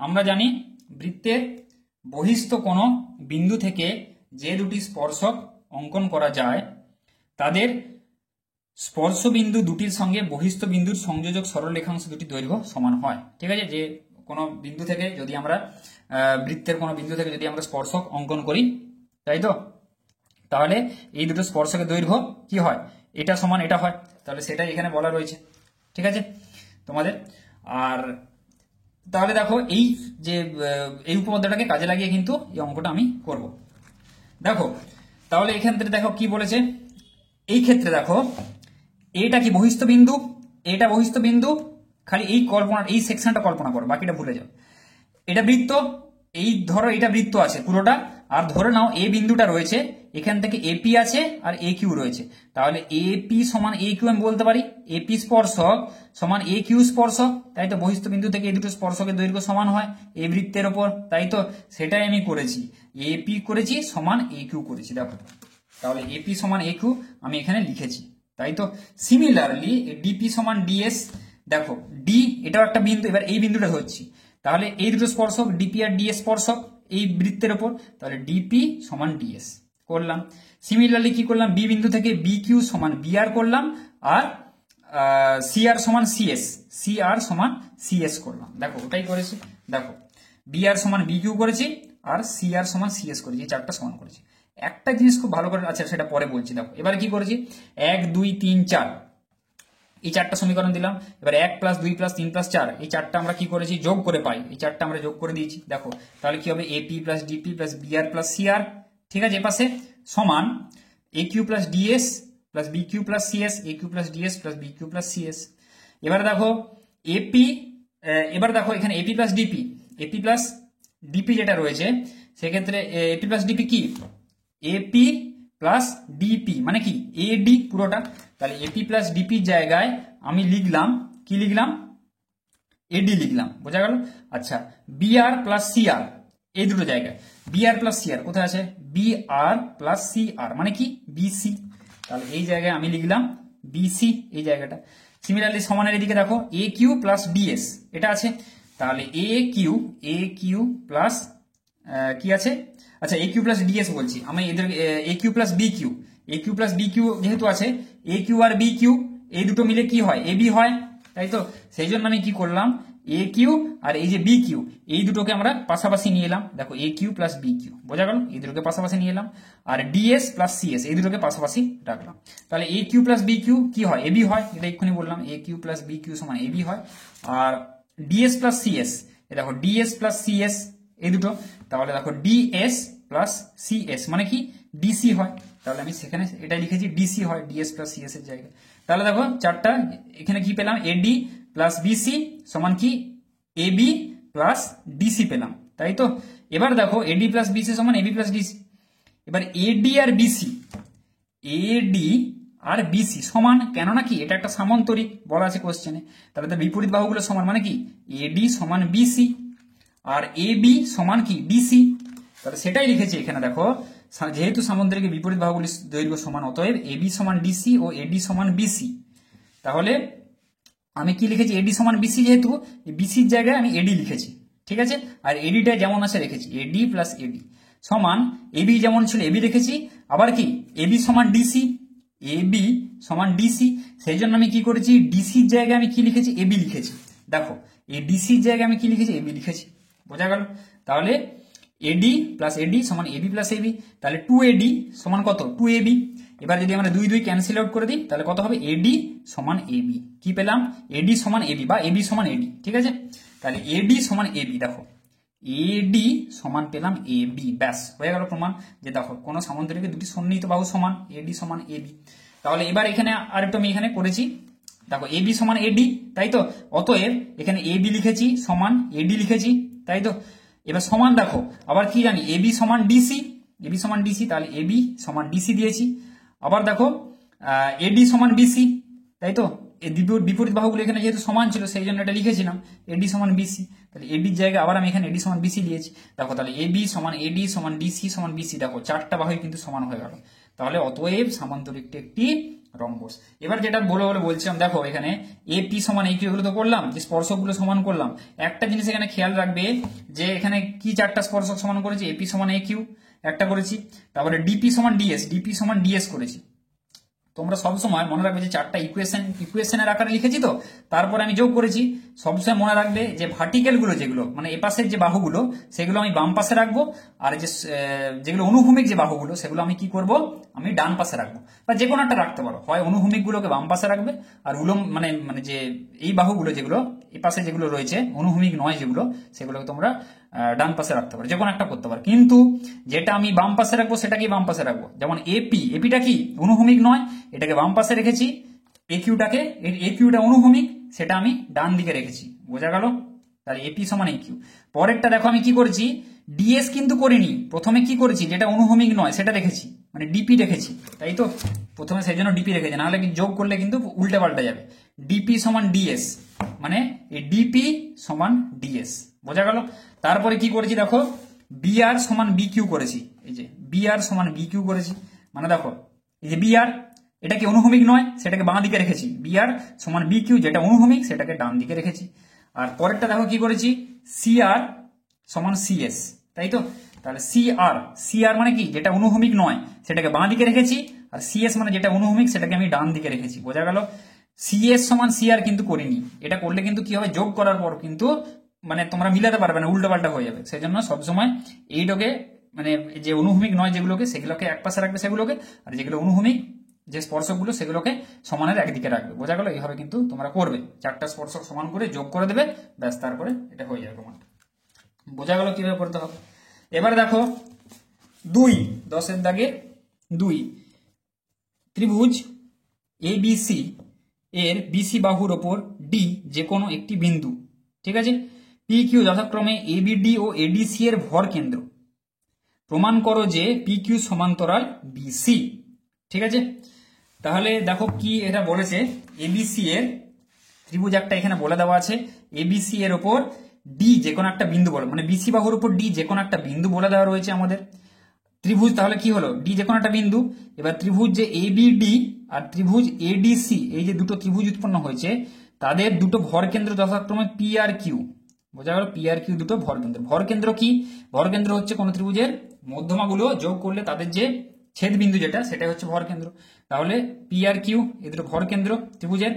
আমরা জানি বৃত্তের বহিস্থ কোণ বিন্দু থেকে যে দুটি স্পর্শক অঙ্কন করা যায় তাদের স্পর্শ বিন্দু দুটির সঙ্গে বহিস্থ বিন্দুর সংযোজক সরলরেখাংশ দুটি দৈর্ঘ্য সমান হয়। ঠিক আছে, যে কোনো বিন্দু থেকে যদি আমরা বৃত্তের কোনো বিন্দু থেকে যদি আমরা স্পর্শক অঙ্কন করি, তাই তো, তাহলে এই দুটো স্পর্শকের দৈর্ঘ্য কি হয়, এটা সমান এটা হয়, তাহলে সেটাই এখানে বলা রয়েছে। ঠিক আছে তোমাদের। আর তাহলে দেখো এই যে এই উপপাদ্যটাকে কাজে লাগিয়ে কিন্তু এই অঙ্কটা আমি করব। দেখো তাহলে এখান থেকে দেখো কি বলেছে, এই ক্ষেত্রে দেখো এটা কি বহিস্থ বিন্দু, এটা বহিস্থ বিন্দু, খালি এই কল্পনা এই সেকশনটা কল্পনা করো, বাকিটা ভুলে যাও। এটা বৃত্ত, এই ধরো এটা বৃত্ত আছে পুরোটা, আর ধরে নাও এ বিন্দুটা রয়েছে, এখান থেকে এপি আছে আর এ কিউ রয়েছে, তাহলে এপি সমান এ কিউ আমি বলতে পারি, এপি স্পর্শক সমান এ কিউ স্পর্শক, তাই তো, বহিস্থ বিন্দু থেকে এই দুটো স্পর্শকের দৈর্ঘ্য সমান হয় এই বৃত্তের ওপর, তাই তো, সেটাই আমি করেছি, এপি করেছি সমান এ কিউ করেছি। দেখো তাহলে এপি সমান এ কিউ আমি এখানে লিখেছি, তাই তো। সিমিলারলি ডিপি সমান ডিএস, দেখো ডি এটাও একটা বিন্দু, এবার এই বিন্দুটা ধরছি, তাহলে এই দুটো স্পর্শক ডিপি আর ডিএস স্পর্শক এই বৃত্তের ওপর, তাহলে ডিপি সমান ডিএস করলাম। সিমিলারলি কি করলাম, বি বিন্দু থেকে বি কিউ সমান বি আর করলাম, আর সি আর সমান সিএস, সি আর সমান সিএস করলাম। দেখো ওটাই করেছি, দেখো বি আর সমান বি কিউ করেছি আর সি আর সমান সিএস করেছি, এই চারটা সমান করেছি। একটা জিনিস খুব ভালো করে, আচ্ছা সেটা পরে বলছি। দেখো এবারে কি করেছি, 1 2 3 4 এই চারটা সমীকরণ দিলাম, এবার 1 + 2 + 3 + 4 এই চারটা আমরা কি করেছি, যোগ করে পাই, এই চারটা আমরা যোগ করে দিয়েছি। দেখো তাহলে কি হবে, এপি + ডিপি + বিআর + সিআর, ঠিক আছে, এপাশে সমান a q + ds + b q + cs, a q + ds + b q + cs. এবার দেখো এপি, এবার দেখো এখানে এপি + ডিপি, এপি + ডিপি যেটা রয়েছে সেক্ষেত্রে এপি + ডিপি কি, এপি প্লাস ডিপি মানে কি এডি পুরোটা, তাহলে এপি প্লাস ডিপির জায়গায় আমি লিখলাম, কি লিখলাম, এডি লিখলাম, বোঝা গেল। আচ্ছা বিআর প্লাস সিআর, এই দুটো জায়গায় বিআর প্লাস সিআর কোথায় আছে, বিআর প্লাস সিআর মানে কি বিসি, তাহলে এই জায়গায় আমি লিখলাম বিসি এই জায়গাটা। সিমিলারলি সমানের এদিকে দেখো এ কিউ প্লাস ডিএস এটা আছে, তাহলে এ কিউ প্লাস কি আছে, আচ্ছা এ কিউ প্লাস ডিএস বলছি আমি, এদের এ কিউ প্লাস বি কিউ, এ কিউ প্লাস বি কিউ যেহেতু আছে, এ কিউ আর বি কিউ এই দুটো মিলে কি হয়, এ বি হয়, তাই তো, সেই জন্য আমি কি করলাম, এ কিউ আর এই যে বি কিউ এই দুটোকে আমরা পাশাপাশি নিয়ে এলাম, দেখো এ কিউ প্লাস বি কিউ, বোঝা গেল, এই দুটোকে পাশাপাশি নিয়ে এলাম, আর ডিএস প্লাস সিএস এই দুটোকে পাশাপাশি রাখলাম, তাহলে এ কিউ প্লাস বি কিউ কি হয়, এবি হয়, এটা এক্ষুনি বললাম, এ কিউ প্লাস বি কিউ সমান এবি হয়, আর ডিএস প্লাস সিএস, এ দেখো ডিএস প্লাস সিএস এই দুটো, তাহলে দেখো ডিএস প্লাস সিএস মানে কি ডিসি হয়, তাহলে আমি সেখানে এটা লিখেছি ডিসি হয় ডিএস প্লাস সিএস এর জায়গায়। তাহলে দেখো চারটা এখানে কি পেলাম, এডি প্লাস বিসি সমান কি এবি প্লাস ডিসি পেলাম, তাই তো। এবার দেখো এডি প্লাস বিসি সমান এবি প্লাস ডিসি, এবার এডি আর বিসি, এডি আর বিসি সমান, কেননা কি এটা একটা সামান্তরিক বলা আছে কোশ্চেনে, তাহলে তার বিপরীত বাহুগুলো সমান মানে কি এডি সমান বিসি আর এবি সমান কি ডিসি, তাহলে সেটাই লিখেছি এখানে। দেখো যেহেতু সামান্তরিকের বিপরীত বাহুগুলির দৈর্ঘ্য সমান, অতএব এবি সমান ডিসি ও এডি সমান বিসি, তাহলে আমি কি লিখেছি, এডি সমান বিসি, যেহেতু বিসির জায়গায় আমি এডি লিখেছি, ঠিক আছে, আর এডিটা যেমন আছে রেখেছি, এডি প্লাস এডি সমান এবি যেমন ছিল এবি রেখেছি, আবার কি এবি সমান ডিসি, এবি সমান ডিসি, সেই জন্য আমি কি করেছি, ডিসির জায়গায় আমি কি লিখেছি, এবি লিখেছি, দেখো এই ডিসির জায়গায় আমি কি লিখেছি, এবি লিখেছি, বোঝা গেল। তাহলে এডি প্লাস এডি সমান এবি প্লাস এবি, তাহলে 2AD সমান কত 2AB, এবার যদি আমরা 2 2 ক্যান্সেল আউট করে দিই তাহলে কত হবে, এডি সমান এবি, কি পেলাম, এডি সমান এবি বা এবি সমান এডি, ঠিক আছে, তাহলে এডি সমান এবি, দেখো এডি সমান পেলাম এবি, ব্যাস হয়ে গেল প্রমাণ যে দেখো কোন সামান্তরিকের দুটি সন্নিহিত বাহু সমান, এডি সমান এবি। তাহলে এবার এখানে আরেকটু আমি এখানে করেছি, দেখো এবি সমান এডি, তাই তো, অতএব এখানে এবি লিখেছি সমান এডি লিখেছি, তাই তো। এবার সমান দেখো আবার কি জানি, এবি সমান ডিসি, এবি সমান ডিসি, তাহলে এবি সমান ডিসি দিয়েছি, আবার দেখো এডি সমান বিসি, তাই তো, এই বিপরীত বাহুগুলো এখানে যেহেতু সমান ছিল সেই জন্য এটা লিখেছিলাম এডি সমান বিসি। তাহলে এডির জায়গায় আবার আমি এখানে এডি সমান বিসি লিখেছি। দেখো তাহলে এবি সমান এডি সমান ডিসি সমান বিসি, দেখো চারটা বাহুই কিন্তু সমান হয়ে গেল। তাহলে অতএব সামান্তরিকটি একটি রম্বস। এবার যেটা বলে বলছিলাম, দেখো এখানে এপি সমান এই এগুলো তো করলাম, যে স্পর্শকগুলো সমান করলাম। একটা জিনিস এখানে খেয়াল রাখবে যে এখানে কি চারটা স্পর্শক সমান করেছি, এপি সমান এ কিউ একটা করেছি, তারপরে ডিপি সমান ডিএস, ডিপি সমান ডিএস করেছি। তোমরা সবসময় মনে রাখবে যে চারটা ইকুয়েশনের আকারে লিখেছি তো, তারপরে আমি যোগ করেছি। সবসময় মনে রাখবে যে ভার্টিক্যাল গুলো যেগুলো মানে এপাশের যে বাহুগুলো সেগুলো আমি বাম পাশে রাখবো, আর যে যেগুলো অনুভূমিক যে বাহুগুলো সেগুলো আমি কি করব, আমি ডান পাশে রাখবো। বা যে কোনো একটা রাখতে পারো, হয় অনুভূমিক গুলোকে বাম পাশে রাখবে আর উলম্ব মানে মানে যে এই বাহুগুলো যেগুলো এই পাশে যেগুলো রয়েছে অনুভূমিক নয় যেগুলো, সেগুলোকে তোমরা ডান পাশে রাখতে পারো, যে কোনো একটা করতে পারো। কিন্তু যেটা আমি বাম পাশে রাখবো সেটাকে বাম পাশে রাখবো। যেমন এপিটা কি অনুভূমিক নয়, এটাকে বাম পাশে রেখেছি। একিউটা অনুভূমিক, সেটা আমি ডান দিকে রেখেছি। বোঝা গেল? তাহলে এপি সমান একিউ। পরেরটা দেখো আমি কি করেছি, ডিএস কিন্তু করিনি, প্রথমে কি করেছি যেটা অনুভূমিক নয় সেটা রেখেছি, মানে ডিপি রেখেছি, তাই তো প্রথমে সেই জন্য ডিপি রেখেছি, নাহলে যোগ করলে কিন্তু উল্টে পাল্টা যাবে। ডিপি সমান ডিএস, মানে এই ডিপি সমান ডিএস। বোঝা গেল? তারপরে কি করেছি দেখো, বিআর সমান বিকিউ করেছি। এই যে বিআর সমান বিকিউ করেছি, মানে দেখো এই যে বিআর এটা কি অনুভূমিক নয়, সেটাকে বাঁ দিকে রেখেছি। বিআর সমান বিকিউ, যেটা অনুভূমিক সেটাকে ডান দিকে রেখেছি। আর পরেরটা দেখো কি করেছি, সিআর সমান সিএস, তাই তো। তাহলে সিআর মানে কি যেটা অনুভূমিক নয় সেটাকে বাঁ দিকে রেখেছি, আর সিএস মানে যেটা অনুভূমিক সেটাকে আমি ডান দিকে রেখেছি। বোঝা গেল? সিএস সমান সিআর কিন্তু করিনি, এটা করলে কিন্তু কি হবে, যোগ করার পর কিন্তু মানে তোমরা মিলাতে পারবে না, উল্টো পাল্টা হয়ে যাবে। সেই জন্য সবসময় এইটাকে মানে যে অনুভূমিক নয় যেগুলোকে সেগুলোকে এক পাশে রাখবে সেগুলোকে, আর যেগুলো অনুভূমিক যে স্পর্শকগুলো সেগুলোকে সমানের একদিকে রাখবে। বোঝা গেল? এইভাবে কিন্তু তোমরা করবে, চারটা স্পর্শক সমান করে যোগ করে দেবে, ব্যাস তারপরে এটা হয়ে যাবে তোমার। বোঝা গেল কিভাবে করতে হবে? এবার দেখো 10-এর দাগে 2 ত্রিভুজ এবিসি এর বিসি বাহুর ওপর ডি যে কোনো একটি বিন্দু, ঠিক আছে, পি কিউ যথাক্রমে এবিডি ও এডিসি এর ভর কেন্দ্র। প্রমাণ করো যে পি কিউ সমান্তরাল বিসি। ঠিক আছে, তাহলে দেখো কি এটা বলেছে, এবিসি এর ত্রিভুজ একটা এখানে বলে দেওয়া আছে, এবিসি এর ওপর ডি যে কোনো একটা বিন্দু বলে, মানে বিসি বাহুর উপর ডি যে কোনো একটা বিন্দু বলে দেওয়া রয়েছে আমাদের ত্রিভুজ। তাহলে কি হলো, ডি যে কোনো একটা বিন্দু। এবার ত্রিভুজ যে এবিডি আর ত্রিভুজ এডিসি, এই যে দুটো ত্রিভুজ উৎপন্ন হয়েছে তাদের দুটো ভর কেন্দ্র যথাক্রমে পি আর কিউ। বোঝা গেল? পি আর কিউ দুটো ভর কেন্দ্র। ভর কেন্দ্র কি, ভর কেন্দ্র হচ্ছে কোন ত্রিভুজের মধ্যমাগুলো যোগ করলে তাদের যে ছেদ বিন্দু যেটা সেটাই হচ্ছে ভর কেন্দ্র। তাহলে পি আর কিউ এই দুটো ভর কেন্দ্র ত্রিভুজের।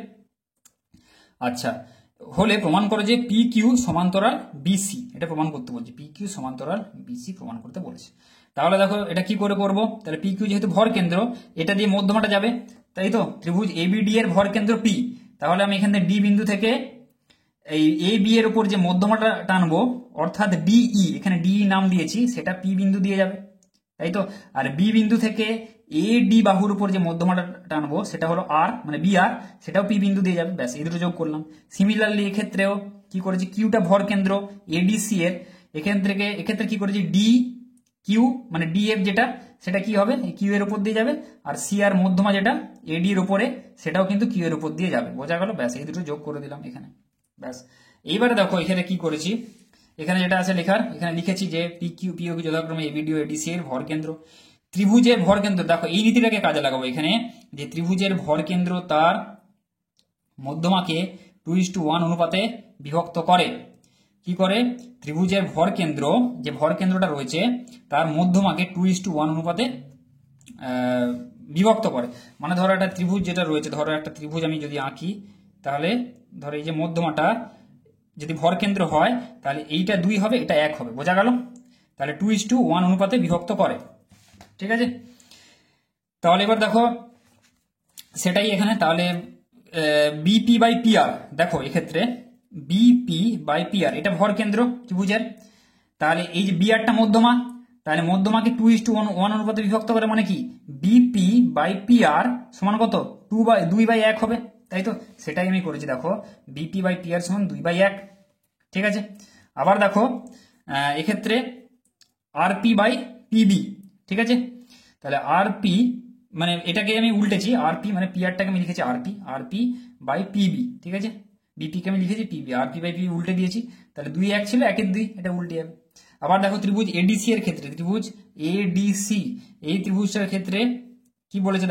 আচ্ছা, হলে প্রমাণ করো যে পি কিউ সমান্তরাল বিসি, এটা প্রমাণ করতে বলছে, পি কিউ সমান্তরাল বিসি প্রমাণ করতে বলেছে। তাহলে দেখো এটা কি করে করব, তাহলে পি কিউ যেহেতু ভর কেন্দ্র এটা দিয়ে মধ্যমাটা যাবে, তাই তো ত্রিভুজ এবিডি এর ভর কেন্দ্র পি। তাহলে আমি এখানে ডি বিন্দু থেকে এই এ বি এর উপর যে মধ্যমাটা টানবো অর্থাৎ ডিই, এখানে ডিই নাম দিয়েছি, সেটা পি বিন্দু দিয়ে যাবে, তাই তো। আর বি বিন্দু থেকে এ ডি বাহুর উপর যে মধ্যমাটা টানবো সেটা হলো আর, মানে বি আর, সেটাও পি বিন্দু দিয়ে যাবে। ব্যাস এই দুটো যোগ করলাম। সিমিলারলি এক্ষেত্রেও কি করেছি, কিউটা ভর কেন্দ্র এডিসি এর, এক্ষেত্রে কি করেছি, ডি কিউ মানে ডি এফ যেটা সেটা কি হবে, কিউ এর উপর দিয়ে যাবে, আর সি আর মধ্যমা যেটা এডি এর উপরে সেটাও কিন্তু কিউ এর উপর দিয়ে যাবে। বোঝা গেল? ব্যাস এই দুটো যোগ করে দিলাম এখানে, ব্যাস। এইবারে দেখো এখানে কি করেছি, এখানে যেটা আছে লেখার, এখানে লিখেছি যে পি কিউ যথাক্রমে এবিডি ও এডিসি এর ভর কেন্দ্র। ত্রিভুজের ভর কেন্দ্র, দেখো এই নীতিটাকে কাজে লাগাবো এখানে, যে ত্রিভুজের ভর কেন্দ্র তার মধ্যমাকে 2:1 অনুপাতে বিভক্ত করে। কি করে, ত্রিভুজের ভর কেন্দ্র যে ভর কেন্দ্রটা রয়েছে তার মধ্যমাকে 2:1 অনুপাতে বিভক্ত করে। মানে ধরো একটা ত্রিভুজ যেটা রয়েছে, ধরো একটা ত্রিভুজ আমি যদি আঁকি, তাহলে ধরো এই যে মধ্যমাটা যদি ভর কেন্দ্র হয় তাহলে এইটা 2 হবে, এটা 1 হবে। বোঝা গেল? তাহলে 2:1 অনুপাতে বিভক্ত করে। ঠিক আছে, তাহলে এবার দেখো সেটাই এখানে, তাহলে বিপি বাই পিআর, দেখো এক্ষেত্রে বিপি বাই পিআর এটা ভর কেন্দ্র ত্রিভুজের। তাহলে এই যে বিআরটা মধ্যমা, তাহলে মধ্যমাকে 2:1 অনুপাতে বিভক্ত করে, মানে কি বিপি বাই পিআর সমান কত, 2/1 হবে, তাই তো। সেটাই আমি করেছি, দেখো বিপি বাই পিআর সমান 2/1। ঠিক আছে, আবার দেখো এক্ষেত্রে আরপি বাই পিবি, ঠিক আছে। তাহলে আরপি মানে এটাকে আমি উল্টেছি, আরপি মানে পিআরটাকে আমি লিখেছি আরপি বাই পিবি, ঠিক আছে, বিপিকে আমি লিখেছি পিবি, আরপি বাই পিবি উল্টে দিয়েছি, তাহলে 2 1 ছিল 1 2, এটা উল্টে যাবে। আবার দেখো ত্রিভুজ এডিসি এর ক্ষেত্রে, ত্রিভুজ এডিসি এই ত্রিভুজটার ক্ষেত্রে কি বলেছে,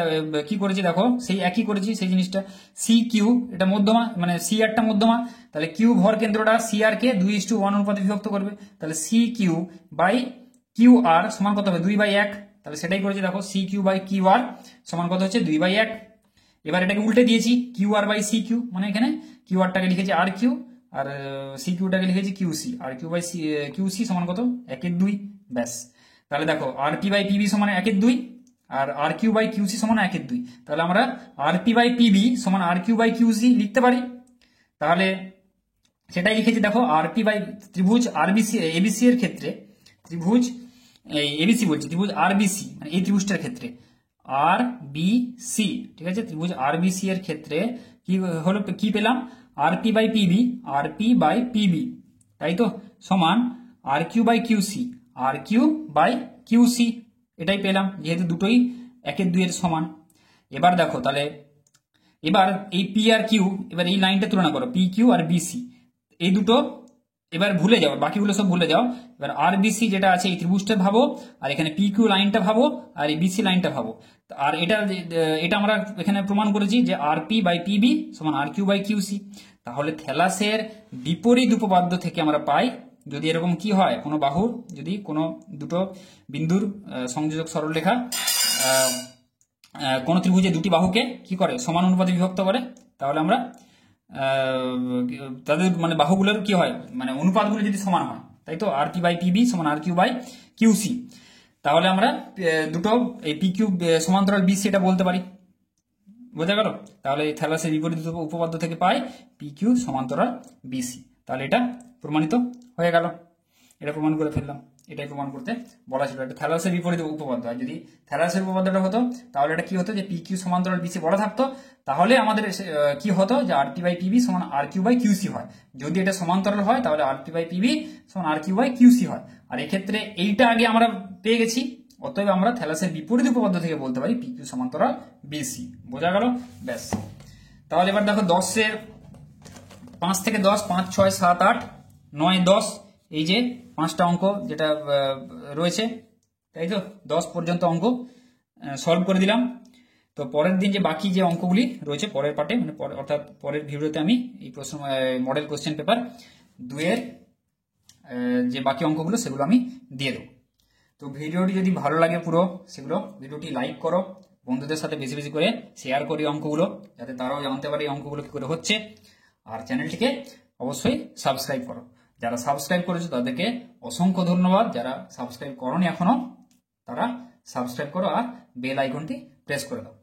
কি করেছি দেখো, সেই একই করেছি সেই জিনিসটা। সি কিউ এটা মধ্যমা, মানে সি আরটা মধ্যমা, তাহলে কিউ ভর কেন্দ্রটা সি আর কে 2:1 অনুপাতে বিভক্ত করবে, তাহলে C Q by Q R সমান কত হবে 2/1, তাহলে সেটাই করেছি দেখো, C Q by Q R সমান কত হচ্ছে 2/1। এবার এটাকে উল্টে দিয়েছি, Q R by C Q, মানে এখানে কিউ আরটাকে লিখেছি আর কিউ আর সি কিউটাকে লিখেছি Q C, R Q by Q C সমান কত 1/2, ব্যাস। তাহলে দেখো আরপি বাই পিবি সমান 1/2 আর আর কিউ বাই কিউ সি সমান 1/2, তাহলে আমরা আরপি বাই পিবি সমান আর কিউ বাই কিউ সি লিখতে পারি। তাহলে সেটাই লিখেছি দেখো, আরপি বাই ত্রিভুজ আরবিসি এবিসি এর ক্ষেত্রে, ত্রিভুজ এবিসি বলছি, ত্রিভুজ আরবিসি মানে এই ত্রিভুজটার ক্ষেত্রে আর বি সি, ঠিক আছে, ত্রিভুজ আরবিসি এর ক্ষেত্রে কি হলো, কি পেলাম, আরপি বাই পিবি, তাই তো, সমান আর কিউ বাই কিউসি, আর কিউ বাই কিউসি, এটাই পেলাম, যেহেতু দুটোই 1/2 এর সমান। এবার দেখো তাহলে, এবার এই পি আর কিউ, এবার এই লাইনটা তুলনা করো, পি কিউ আর বিসি, এই দুটো এবার ভুলে যাও, বাকিগুলো সব ভুলে যাও। এবার আর বিসি যেটা আছে এই ত্রিভুজটা ভাবো, আর এখানে পি কিউ লাইনটা ভাবো, আর এই বিসি লাইনটা ভাবো। আর এটা আমরা এখানে প্রমাণ করেছি যে আর পি বাই পিবি সমান আর কিউ বাই কিউসি। তাহলে থ্যালাসের বিপরীত উপপাদ্য থেকে আমরা পাই, যদি এরকম কি হয়, কোনো বাহুর যদি কোনো দুটো বিন্দুর সংযোজক সরলরেখা কোন ত্রিভুজে দুটি বাহুকে কি করে সমান অনুপাতে বিভক্ত করে, তাহলে আমরা তাদের মানে বাহুগুলোর কি হয়, মানে অনুপাতগুলো যদি সমান হয়, তাই তো, আর পি বাই পিবি সমান আর কিউ বাই কিউসি, তাহলে আমরা দুটো এই পি কিউ সমান্তরাল বিসি এটা বলতে পারি, বোঝা গেল। তাহলে এই থ্যালাসের বিপরীত উপপাদ্য থেকে পাই পি কিউ সমান্তরাল বিসি, তাহলে এটা প্রমাণিত হয়ে গেল, এটা প্রমাণ করে ফেললাম। এটাই প্রমাণ করতে বলা ছিল, এটা থ্যালাসের বিপরীত উপপাদ্য। আর যদি থ্যালাসের উপপাদ্যটা হতো তাহলে এটা কি হতো, যে পি কিউ সমান্তরাল বিসি বলা থাকতো, তাহলে আমাদের কি হতো, যে আর পি বাই পিবি সমান আর কিউ বাই কিউসি হয়। যদি এটা সমান্তরাল হয় তাহলে আর পি বাই পিবি সমান আর কিউ বাই কিউসি হয়। আর এক্ষেত্রে এইটা আগে আমরা পেয়ে গেছি, অতএব আমরা থ্যালাসের বিপরীত উপপাদ্য থেকে বলতে পারি পি কিউ সমান্তরাল বিসি, বোঝা গেল, ব্যাস। তাহলে এবার দেখো 10-এর 5 থেকে 10, 5 6 7 8 9 10, এই যে 5টা অঙ্ক যেটা রয়েছে, তাই তো, 10 পর্যন্ত অঙ্ক সলভ করে দিলাম। তো পরের দিন যে বাকি যে অঙ্কগুলি রয়েছে পরের পার্টে, মানে অর্থাৎ পরের ভিডিওতে আমি এই প্রশ্ন মডেল কোশ্চেন পেপার 2-এর যে বাকি অঙ্কগুলো সেগুলো আমি দিয়ে দেবো। তো ভিডিওটি যদি ভালো লাগে পুরো, সেগুলো ভিডিওটি লাইক করো, বন্ধুদের সাথে বেশি বেশি করে শেয়ার করি অঙ্কগুলো, যাতে তারাও জানতে পারে এই অঙ্কগুলো কি করে হচ্ছে। আর চ্যানেলটিকে অবশ্যই সাবস্ক্রাইব করো, যারা সাবস্ক্রাইব করেছো তাদেরকে অসংখ্য ধন্যবাদ, যারা সাবস্ক্রাইব করোনি এখনো তারা সাবস্ক্রাইব করো আর বেল আইকনটি প্রেস করে দাও।